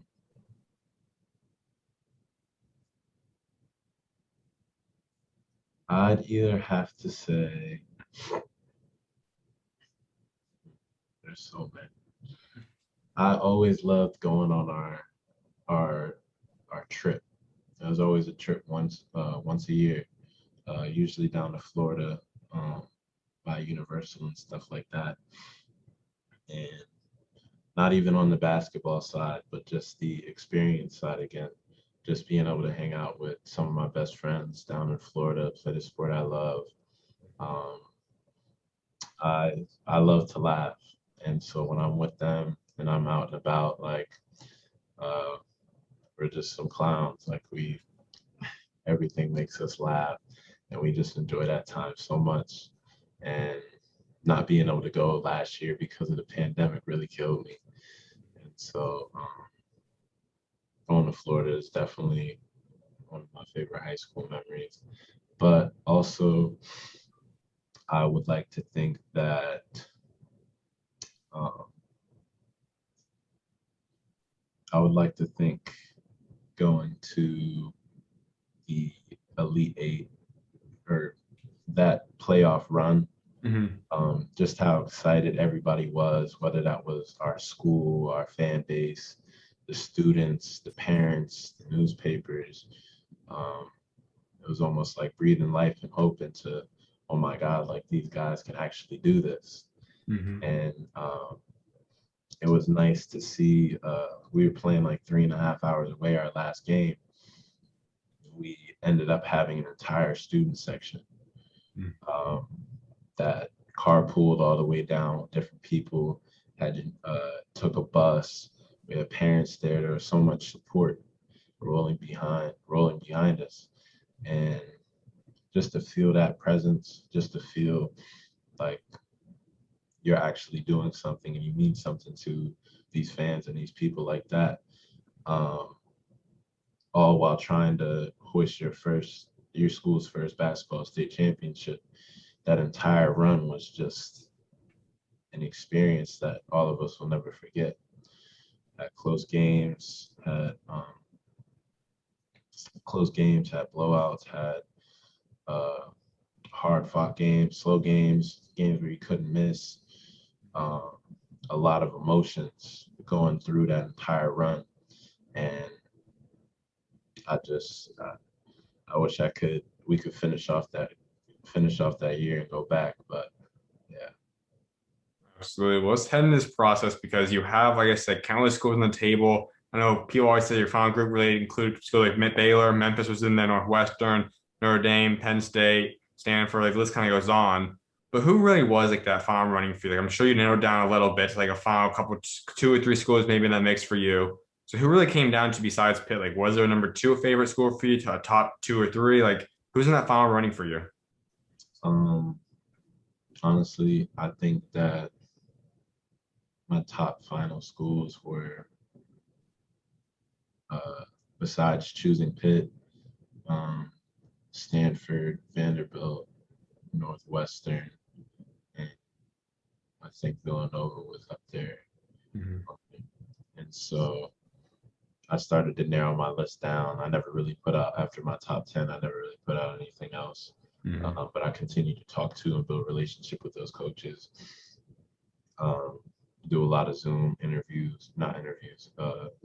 I'd either have to say there's so many. I always loved going on our our trip. There was always a trip once a year, usually down to Florida, by Universal and stuff like that. And not even on the basketball side, but just the experience side again. Just being able to hang out with some of my best friends down in Florida, play the sport I love. Um, I love to laugh, and so when I'm with them and I'm out and about, like uh, we're just some clowns. Like we everything makes us laugh, and we just enjoy that time so much. And not being able to go last year because of the pandemic really killed me. And so going to Florida is definitely one of my favorite high school memories. But also, I would like to think that um, I would like to think going to the Elite Eight or that playoff run, Hmm. just how excited everybody was, whether that was our school, our fan base, the students, the parents, the newspapers. Um, it was almost like breathing life and hope into, oh my God, like these guys can actually do this. Hmm. And it was nice to see. We were playing like 3.5 hours away our last game. We ended up having an entire student section um, that carpooled all the way down with different people, had took a bus. We had parents there. There was so much support rolling behind us. And just to feel that presence, just to feel like you're actually doing something and you mean something to these fans and these people like that, um, all while trying to hoist your school's first basketball state championship. That entire run was just an experience that all of us will never forget. Had close games, had blowouts, had uh, hard fought games, slow games, games where you couldn't miss. Um, a lot of emotions going through that entire run, and I wish we could finish off that year and go back, but yeah. Absolutely. Well, let's head in this process because you have, like I said, countless schools on the table. I know people always say your final group really include schools like Baylor, Memphis was in there, Northwestern, Notre Dame, Penn State, Stanford. Like the list kind of goes on. But who really was like that final running for you? Like I'm sure you narrowed down a little bit to like a final couple, two or three schools maybe in that mix for you. So who really came down to besides Pitt? Like was there a number two favorite school for you, to a top two or three? Like who's in that final running for you? Um, Honestly, I think that my top final schools were, besides choosing Pitt, um, Stanford, Vanderbilt, Northwestern, and I think Villanova was up there. Mhm. And so I started to narrow my list down. I never really put out, after my top 10, I never really put out anything else. Mhm. But I continued to talk to and build relationship with those coaches. Um, do a lot of Zoom interviews, not interviews,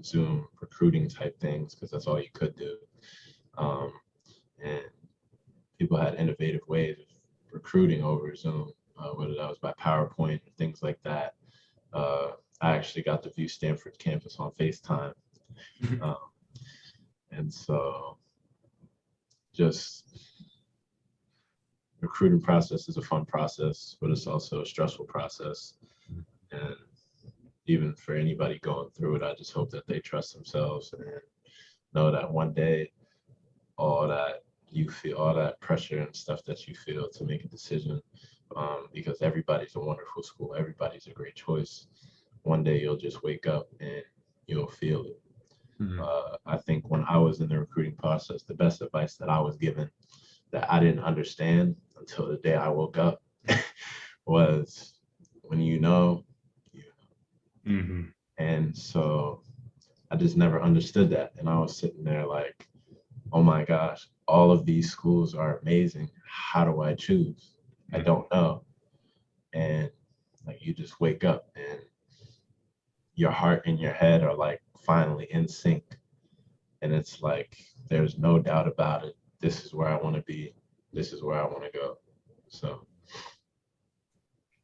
Zoom recruiting type things, because that's all you could do. Um, and people had innovative ways of recruiting over Zoom, whether that was by PowerPoint or things like that. Uh, I actually got to view Stanford campus on FaceTime. Um, and so just recruiting process is a fun process, but it's also a stressful process. And even for anybody going through it, I just hope that they trust themselves and know that one day, all that you feel, all that pressure and stuff that you feel to make a decision, because everybody's a wonderful school, everybody's a great choice. One day you'll just wake up and you'll feel it. Mhm. I think when I was in the recruiting process, the best advice that I was given that I didn't understand until the day I woke up was, when you know, you Mhm. know. And so I just never understood that. And I was sitting there like, oh my gosh, all of these schools are amazing. How do I choose? I Mhm. don't know. And like, you just wake up and your heart and your head are like finally in sync. And it's like, there's no doubt about it. This is where I want to be. This is where I want to go. So,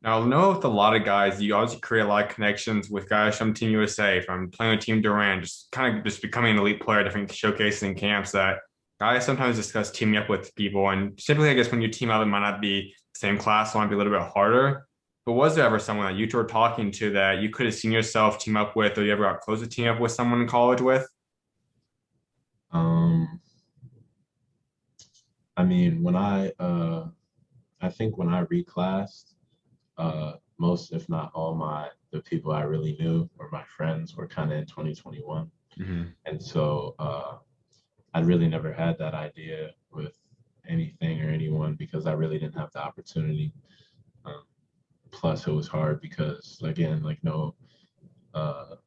Now, I know with a lot of guys, you obviously create a lot of connections with guys from Team USA, from playing with Team Durant, just kind of just becoming an elite player, different showcases and camps that guys sometimes discuss teaming up with people. And typically, I guess when you team up, it might not be the same class, so it might be a little bit harder. But was there ever someone that you two were talking to that you could have seen yourself team up with, or you ever got close to team up with someone in college with? um, I mean, I think when I reclassed, most, if not all, the people I really knew or my friends were kind of in 2021, Hmm. and so I really never had that idea with anything or anyone because I really didn't have the opportunity. Um, Plus, it was hard because, again, like, no,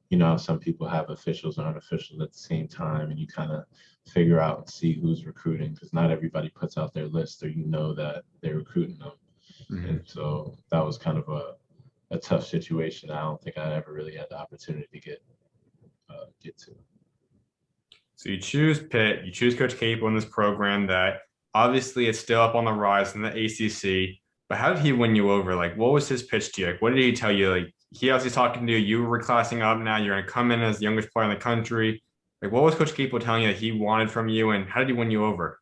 you know, some people have officials and unofficials at the same time, and you kind of figure out and see who's recruiting because not everybody puts out their list or you know that they're recruiting them. And Hmm. so that was kind of a tough situation. I don't think I ever really had the opportunity to get to. So you choose Pitt, you choose Coach Capel in this program that obviously is still up on the rise in the ACC. But how did he win you over? Like, what was his pitch to you? Like, what did he tell you? Like, he obviously talking to you. You were classing up now. You're going to come in as the youngest player in the country. Like, what was Coach Capel telling you that he wanted from you, and how did he win you over?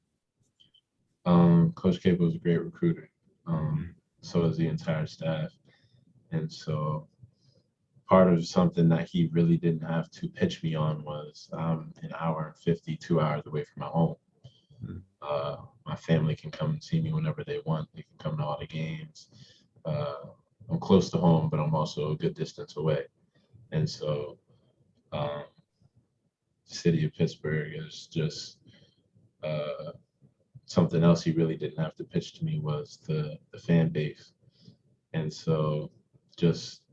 Coach Capel was a great recruiter. Mhm. So is the entire staff. And so part of something that he really didn't have to pitch me on was an hour and 50, 2 hours away from my home. Uh, my family can come and see me whenever they want. They can come to all the games. Uh, I'm close to home, but I'm also a good distance away. And so, um, the city of Pittsburgh is just uh, something else he really didn't have to pitch to me was the fan base. And so, just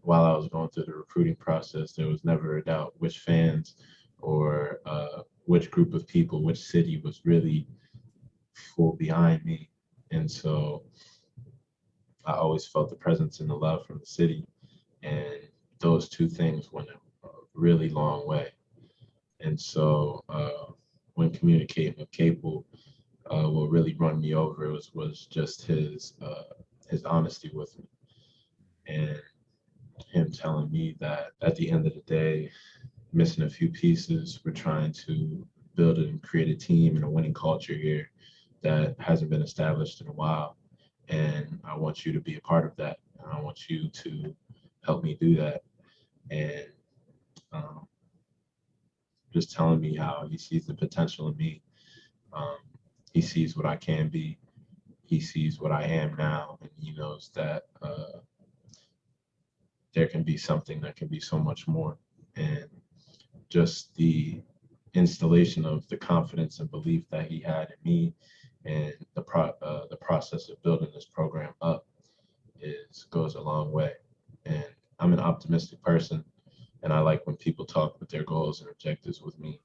while I was going through the recruiting process, there was never a doubt which fans or which group of people, which city was really full behind me. And so I always felt the presence and the love from the city. And those two things went a really long way. And so when communicating with Capel, what really run me over was just his honesty with me and him telling me that at the end of the day, missing a few pieces, we're trying to build and create a team and a winning culture here that hasn't been established in a while. And I want you to be a part of that. And I want you to help me do that. And um, just telling me how he sees the potential in me. Um, he sees what I can be. He sees what I am now, and he knows that there can be something that can be so much more. And just the installation of the confidence and belief that he had in me and the process of building this program up goes a long way. And I'm an optimistic person, and I like when people talk with their goals and objectives with me.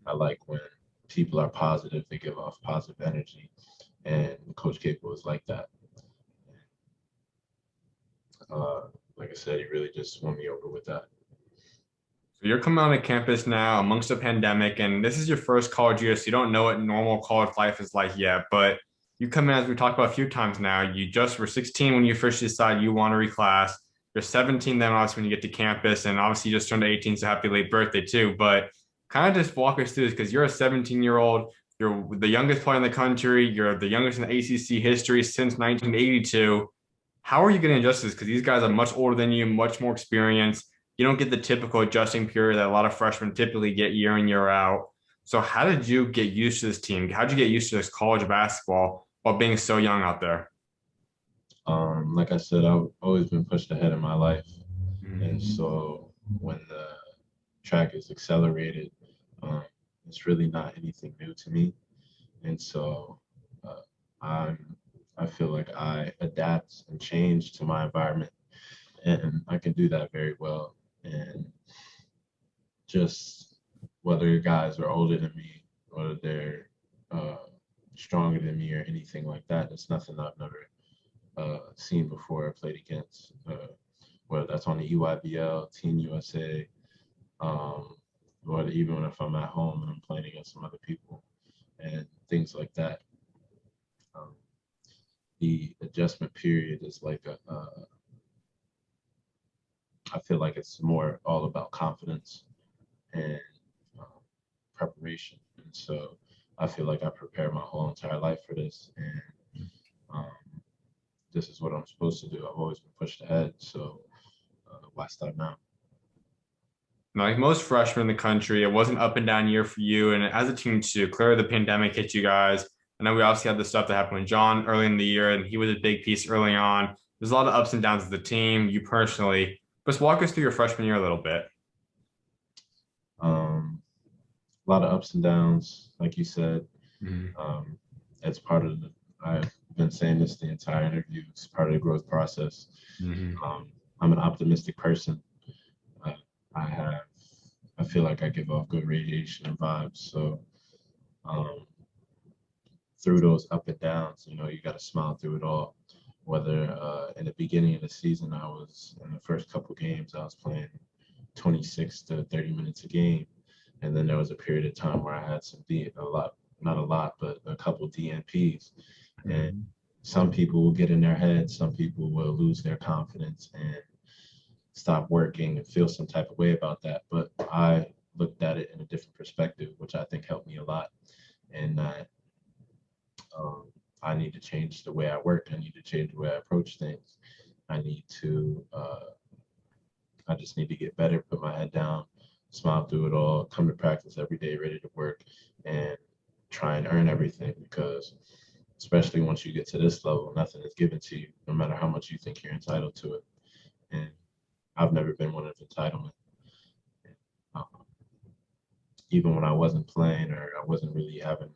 I like when people are positive, they give off positive energy, and Coach Capel is like that. Like I said, he really just won me over with that. So you're coming on campus now amongst a pandemic, and this is your first college year, so you don't know what normal college life is like yet. But you come in, as we talked about a few times now, you just were 16 when you first decided you want to reclass. You're 17 then, obviously, when you get to campus, and obviously you just turned 18, so happy late birthday too. But kind of just walk us through this because you're a 17-year-old, you're the youngest player in the country, you're the youngest in the ACC history since 1982. How are you getting adjusted? Because these guys are much older than you, much more experienced. You don't get the typical adjusting period that a lot of freshmen typically get year in, year out. So how did you get used to this team? How did you get used to this college basketball while being so young out there? Like I said, I've always been pushed ahead in my life. And Mhm. so when the track is accelerated, um, it's really not anything new to me. And so uh, I'm, I feel like I adapt and change to my environment, and I can do that very well. And just whether guys are older than me, whether they're uh, stronger than me or anything like that, it's nothing I've never seen before or played against. Whether that's on the EYBL, Team USA, um, or even if I'm at home and I'm playing against some other people and things like that. Um, the adjustment period is like I feel like it's more all about confidence and um, preparation. And so I feel like I prepared my whole entire life for this, and um, this is what I'm supposed to do. I've always been pushed ahead, so why stop now? Like most freshmen in the country, it was an up and down year for you. And as a team too, clearly the pandemic hit you guys. I know we obviously had the stuff that happened with John early in the year, and he was a big piece early on. There's a lot of ups and downs of the team, you personally. Just walk us through your freshman year a little bit. A lot of ups and downs, like you said. Mhm. Um, it's part of the. I've been saying this the entire interview. It's part of the growth process. Mhm. I'm an optimistic person. Uh, I have. I feel like I give off good radiation and vibes. So um, through those up and downs, you got to smile through it all. Whether in the beginning of the season, I was in the first couple games, I was playing 26 to 30 minutes a game, and then there was a period of time where I had a lot, not a lot, but a couple DNPs. And Mhm. some people will get in their head, some people will lose their confidence and stop working and feel some type of way about that. But I looked at it in a different perspective, which I think helped me a lot. And that um, I need to change the way I work. I need to change the way I approach things. I need to, I just need to get better, put my head down, smile through it all, come to practice every day, ready to work, and try and earn everything because especially once you get to this level, nothing is given to you, no matter how much you think you're entitled to it. And I've never been one of entitlement. Um, Even when I wasn't playing or I wasn't really having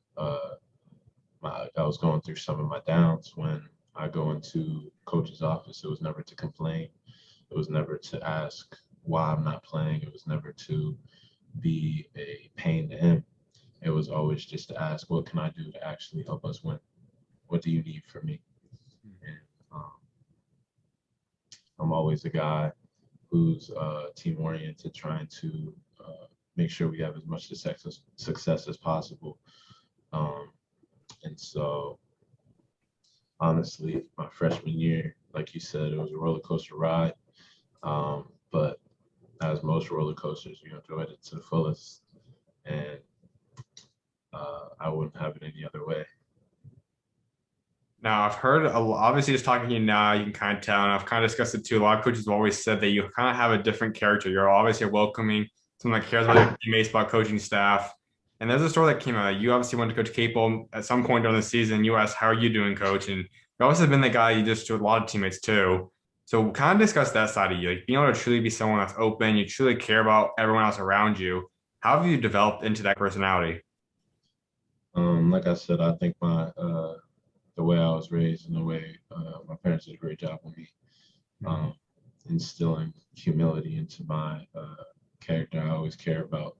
I was going through some of my downs when I go into coach's office. It was never to complain. It was never to ask why I'm not playing. It was never to be a pain to him. It was always just to ask, what can I do to actually help us win? What do you need from me? And um, I'm always a guy who's team oriented, trying to make sure we have as much success as possible. Um, and so honestly, my freshman year, like you said, it was a roller coaster ride. But as most roller coasters, you enjoyed it to the fullest, and I wouldn't have it any other way. Now, I've heard, obviously, just talking to you now, you can kind of tell, and I've kind of discussed it too. A lot of coaches have always said that you kind of have a different character. You're obviously welcoming, someone that cares about your teammates, about coaching staff. And there's a story that came out. You obviously went to Coach Capel at some point during the season. You asked, "How are you doing, Coach?" And you've also been the guy you just to a lot of teammates too. So kind of discuss that side of you, like being able to truly be someone that's open, you truly care about everyone else around you. How have you developed into that personality? Like I said, I think my the way I was raised and the way my parents did a great job with me um, instilling humility into my character. I always care about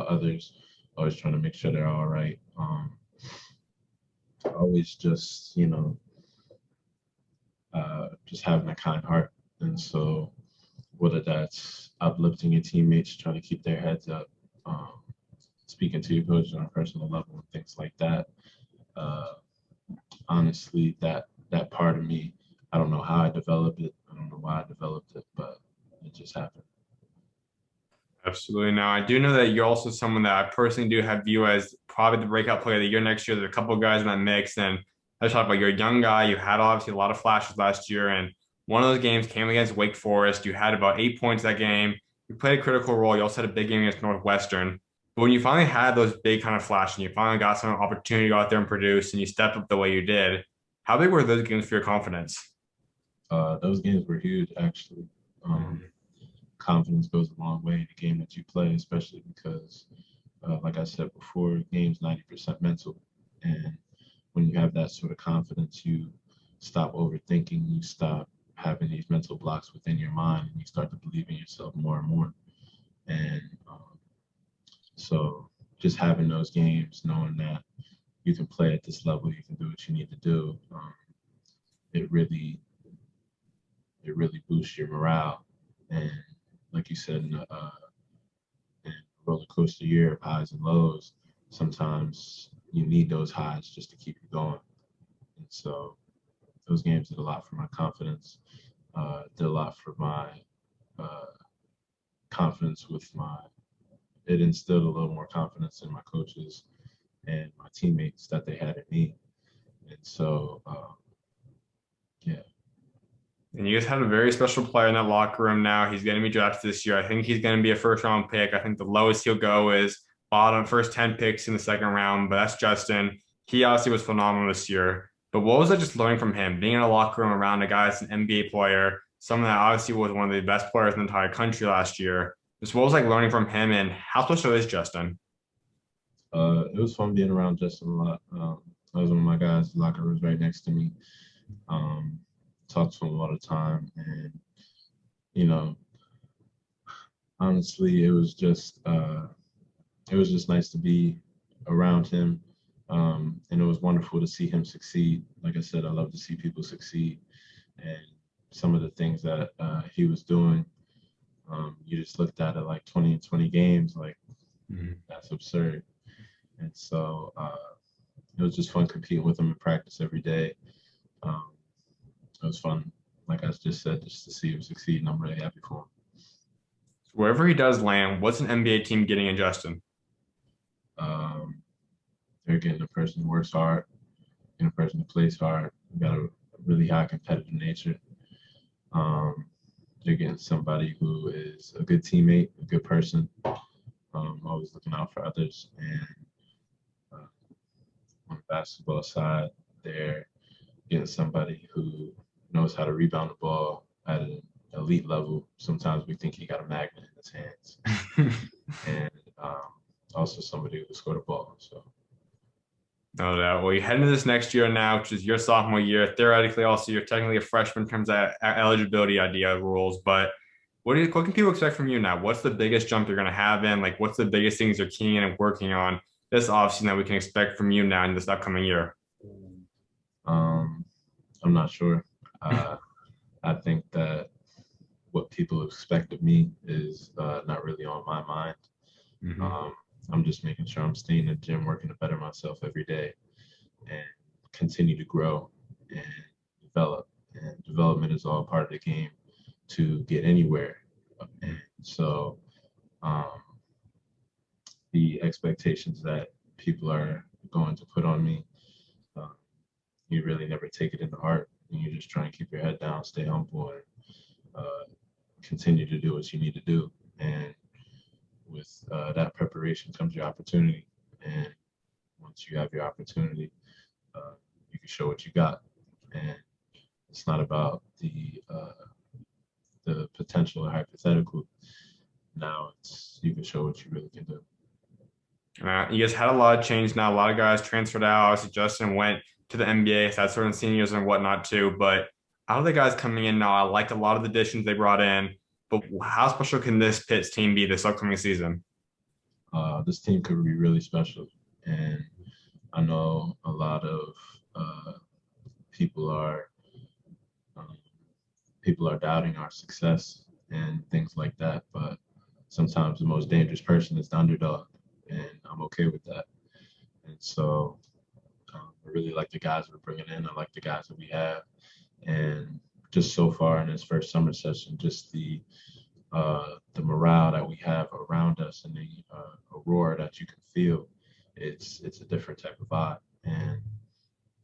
others, always trying to make sure they're all right. Always just, just having a kind heart. And so, whether that's uplifting your teammates, trying to keep their heads up, um, speaking to your coach on a personal level, and things like that. Uh, Honestly, that part of me, I don't know how I developed it. I don't know why I developed it, but it just happened. Absolutely. Now, I do know that you're also someone that I personally do have you as probably the breakout player of the year next year. There's a couple of guys in that mix, and I talk about you're a young guy. You had obviously a lot of flashes last year, and one of those games came against Wake Forest. You had about 8 points that game. You played a critical role. You also had a big game against Northwestern. But when you finally had those big kind of flashes, and you finally got some opportunity to go out there and produce, and you stepped up the way you did, how big were those games for your confidence? Those games were huge, actually. Um, Confidence goes a long way in the game that you play, especially because, like I said before, game's 90% mental. And when you have that sort of confidence, you stop overthinking, you stop having these mental blocks within your mind, and you start to believe in yourself more and more. And so just having those games, knowing that you can play at this level, you can do what you need to do, it really boosts your morale. And like you said, in a roller coaster year of highs and lows, sometimes you need those highs just to keep you going. And so those games did a lot for my confidence, did a lot for my uh, confidence with my, it instilled a little more confidence in my coaches and my teammates that they had in me. And so, yeah. And you guys had a very special player in that locker room now. He's going to be drafted this year. I think he's going to be a first round pick. I think the lowest he'll go is bottom first 10 picks in the second round, but that's Justin. He obviously was phenomenal this year. But what was it just learning from him? Being in a locker room around a guy that's an NBA player, someone that obviously was one of the best players in the entire country last year. Just what was like learning from him and how special is Justin? It was fun being around Justin a lot. I was one of my guys. The locker room was right next to me. Um, Talked to him all the time, and you know, honestly, it was just nice to be around him, and it was wonderful to see him succeed. Like I said, I love to see people succeed, and some of the things that he was doing, you just looked at it like 20 and 20 games, like that's absurd. And so it was just fun competing with him in practice every day. Um, it was fun, like I just said, just to see him succeed, and I'm really happy for him. Wherever he does land, what's an NBA team getting in Justin? Um, they're getting a person who works hard, getting a person who plays hard, got a really high competitive nature. Um, they're getting somebody who is a good teammate, a good person, always looking out for others. And uh, on the basketball side, they're getting somebody who knows how to rebound the ball at an elite level. Sometimes we think he got a magnet in his hands, and also somebody who can score the ball. So No doubt. Well, you head into this next year now, which is your sophomore year. Theoretically, also, you're technically a freshman in terms of eligibility idea rules. But what can people expect from you now? What's the biggest jump you're going to have in? Like, what's the biggest things you're keying in and working on this offseason that we can expect from you now in this upcoming year? um, I'm not sure. Uh, I think that what people expect of me is not really on my mind. Mhm. Um, I'm just making sure I'm staying in the gym, working to better myself every day, and continue to grow and develop. And development is all part of the game to get anywhere. And so um, the expectations that people are going to put on me, uh, you really never take it into heart. And you just try and keep your head down, stay humble, and continue to do what you need to do. And with that preparation comes your opportunity. And once you have your opportunity, you can show what you got. And It's not about the potential or hypothetical. Now it's you can show what you really can do. You guys had a lot of change now. A lot of guys transferred out. Obviously, Justin went to the NBA, so that's sort of seniors and whatnot too. But out of the guys coming in now, I like a lot of the additions they brought in. But how special can this Pitt's team be this upcoming season? This team could be really special, and I know a lot of uh, people are um, people are doubting our success and things like that. But sometimes the most dangerous person is the underdog, and I'm okay with that. And so I really like the guys we're bringing in. I like the guys that we have, and just so far in this first summer session, just the morale that we have around us and the aurora that you can feel, it's a different type of vibe. And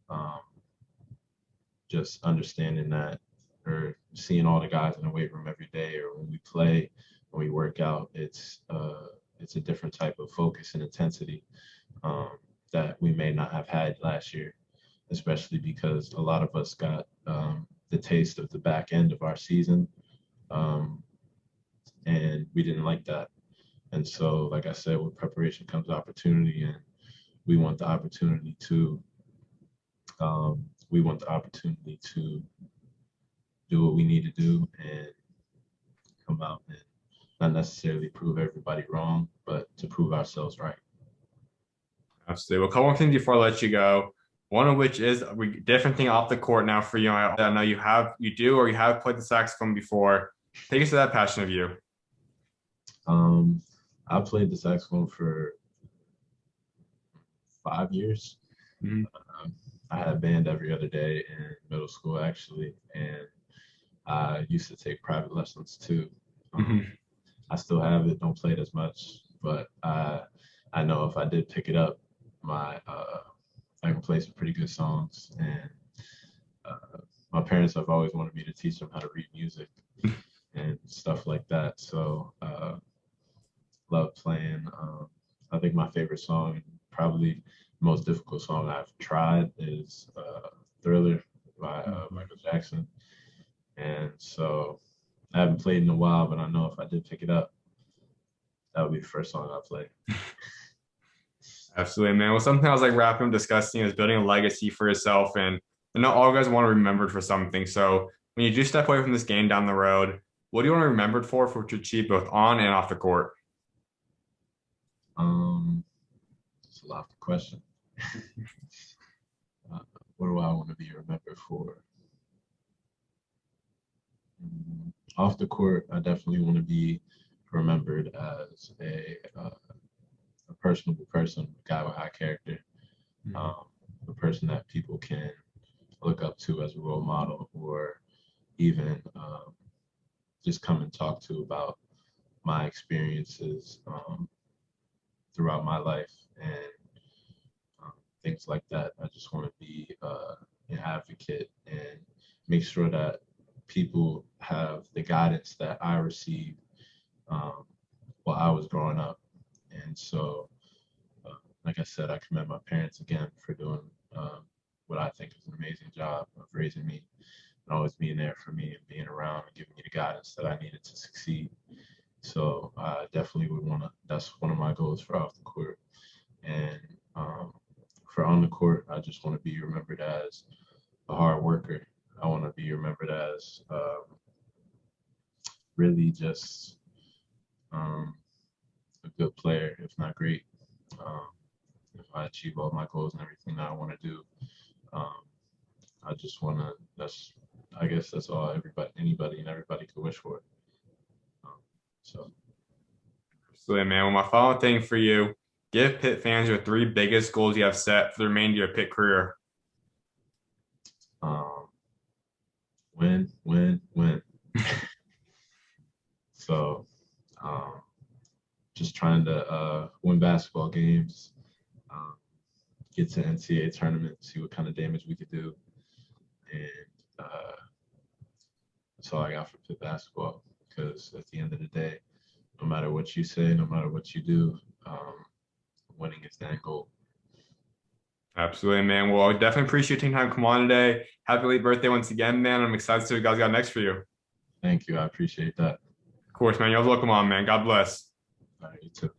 um, just understanding that or seeing all the guys in the weight room every day or when we play, when we work out, it's a different type of focus and intensity um, that we may not have had last year, especially because a lot of us got the taste of the back end of our season. Um, and we didn't like that. And so, like I said, with preparation comes opportunity, and we want the opportunity to we want the opportunity to do what we need to do and come out and not necessarily prove everybody wrong, but to prove ourselves right. Absolutely. Well, a couple more things before I let you go. One of which is a different thing off the court now for you. I know you have played the saxophone before. Take us to that passion of you. Um, I played the saxophone for 5 years. Mhm. I had a band every other day in middle school, actually, and I used to take private lessons too. Um, Mhm. I still have it, don't play it as much, but I know if I did pick it up, I can play some pretty good songs. And uh, my parents have always wanted me to teach them how to read music and stuff like that. So love playing. I think my favorite song, probably the most difficult song I've tried, is Thriller by Michael Jackson. And so I haven't played in a while, but I know if I did pick it up, that would be the first song I play. Absolutely, man. Well, something I was like wrapping up discussing is building a legacy for yourself, and not all guys want to be remembered for something. So when you do step away from this game down the road, what do you want to be remembered for what you achieved both on and off the court? It's a lot of question. Uh, what do I want to be remembered for? Off the court, I definitely want to be remembered as a personable person, a guy with high character, Mhm. um, a person that people can look up to as a role model, or even just come and talk to about my experiences throughout my life and um, things like that. I just want to be an advocate and make sure that people have the guidance that I received um, while I was growing up. And so, like I said, I commend my parents again for doing what I think is an amazing job of raising me and always being there for me and being around and giving me the guidance that I needed to succeed. So I definitely would want to. That's one of my goals for off the court, and um, for on the court, I just want to be remembered as a hard worker. I want to be remembered as really just um, a good player, if not great. Um, if I achieve all my goals and everything that I want to do, um, I just want to. I guess that's all anybody, and everybody could wish for. Um, so, Absolutely, man. Well, my final thing for you, give Pitt fans your three biggest goals you have set for the remainder of your Pitt career. um, win, win, win. So, um, just trying to win basketball games, um, get to NCAA tournament, see what kind of damage we could do, and uh, that's all I got for Pitt basketball. Because at the end of the day, no matter what you say, no matter what you do, winning is the end goal. Absolutely, man. Well, I definitely appreciate taking time to come on today. Happy late birthday once again, man. I'm excited to see what you guys got next for you. Of Thank you. I appreciate that. course, man. You always welcome on, man. God bless. All right, you too.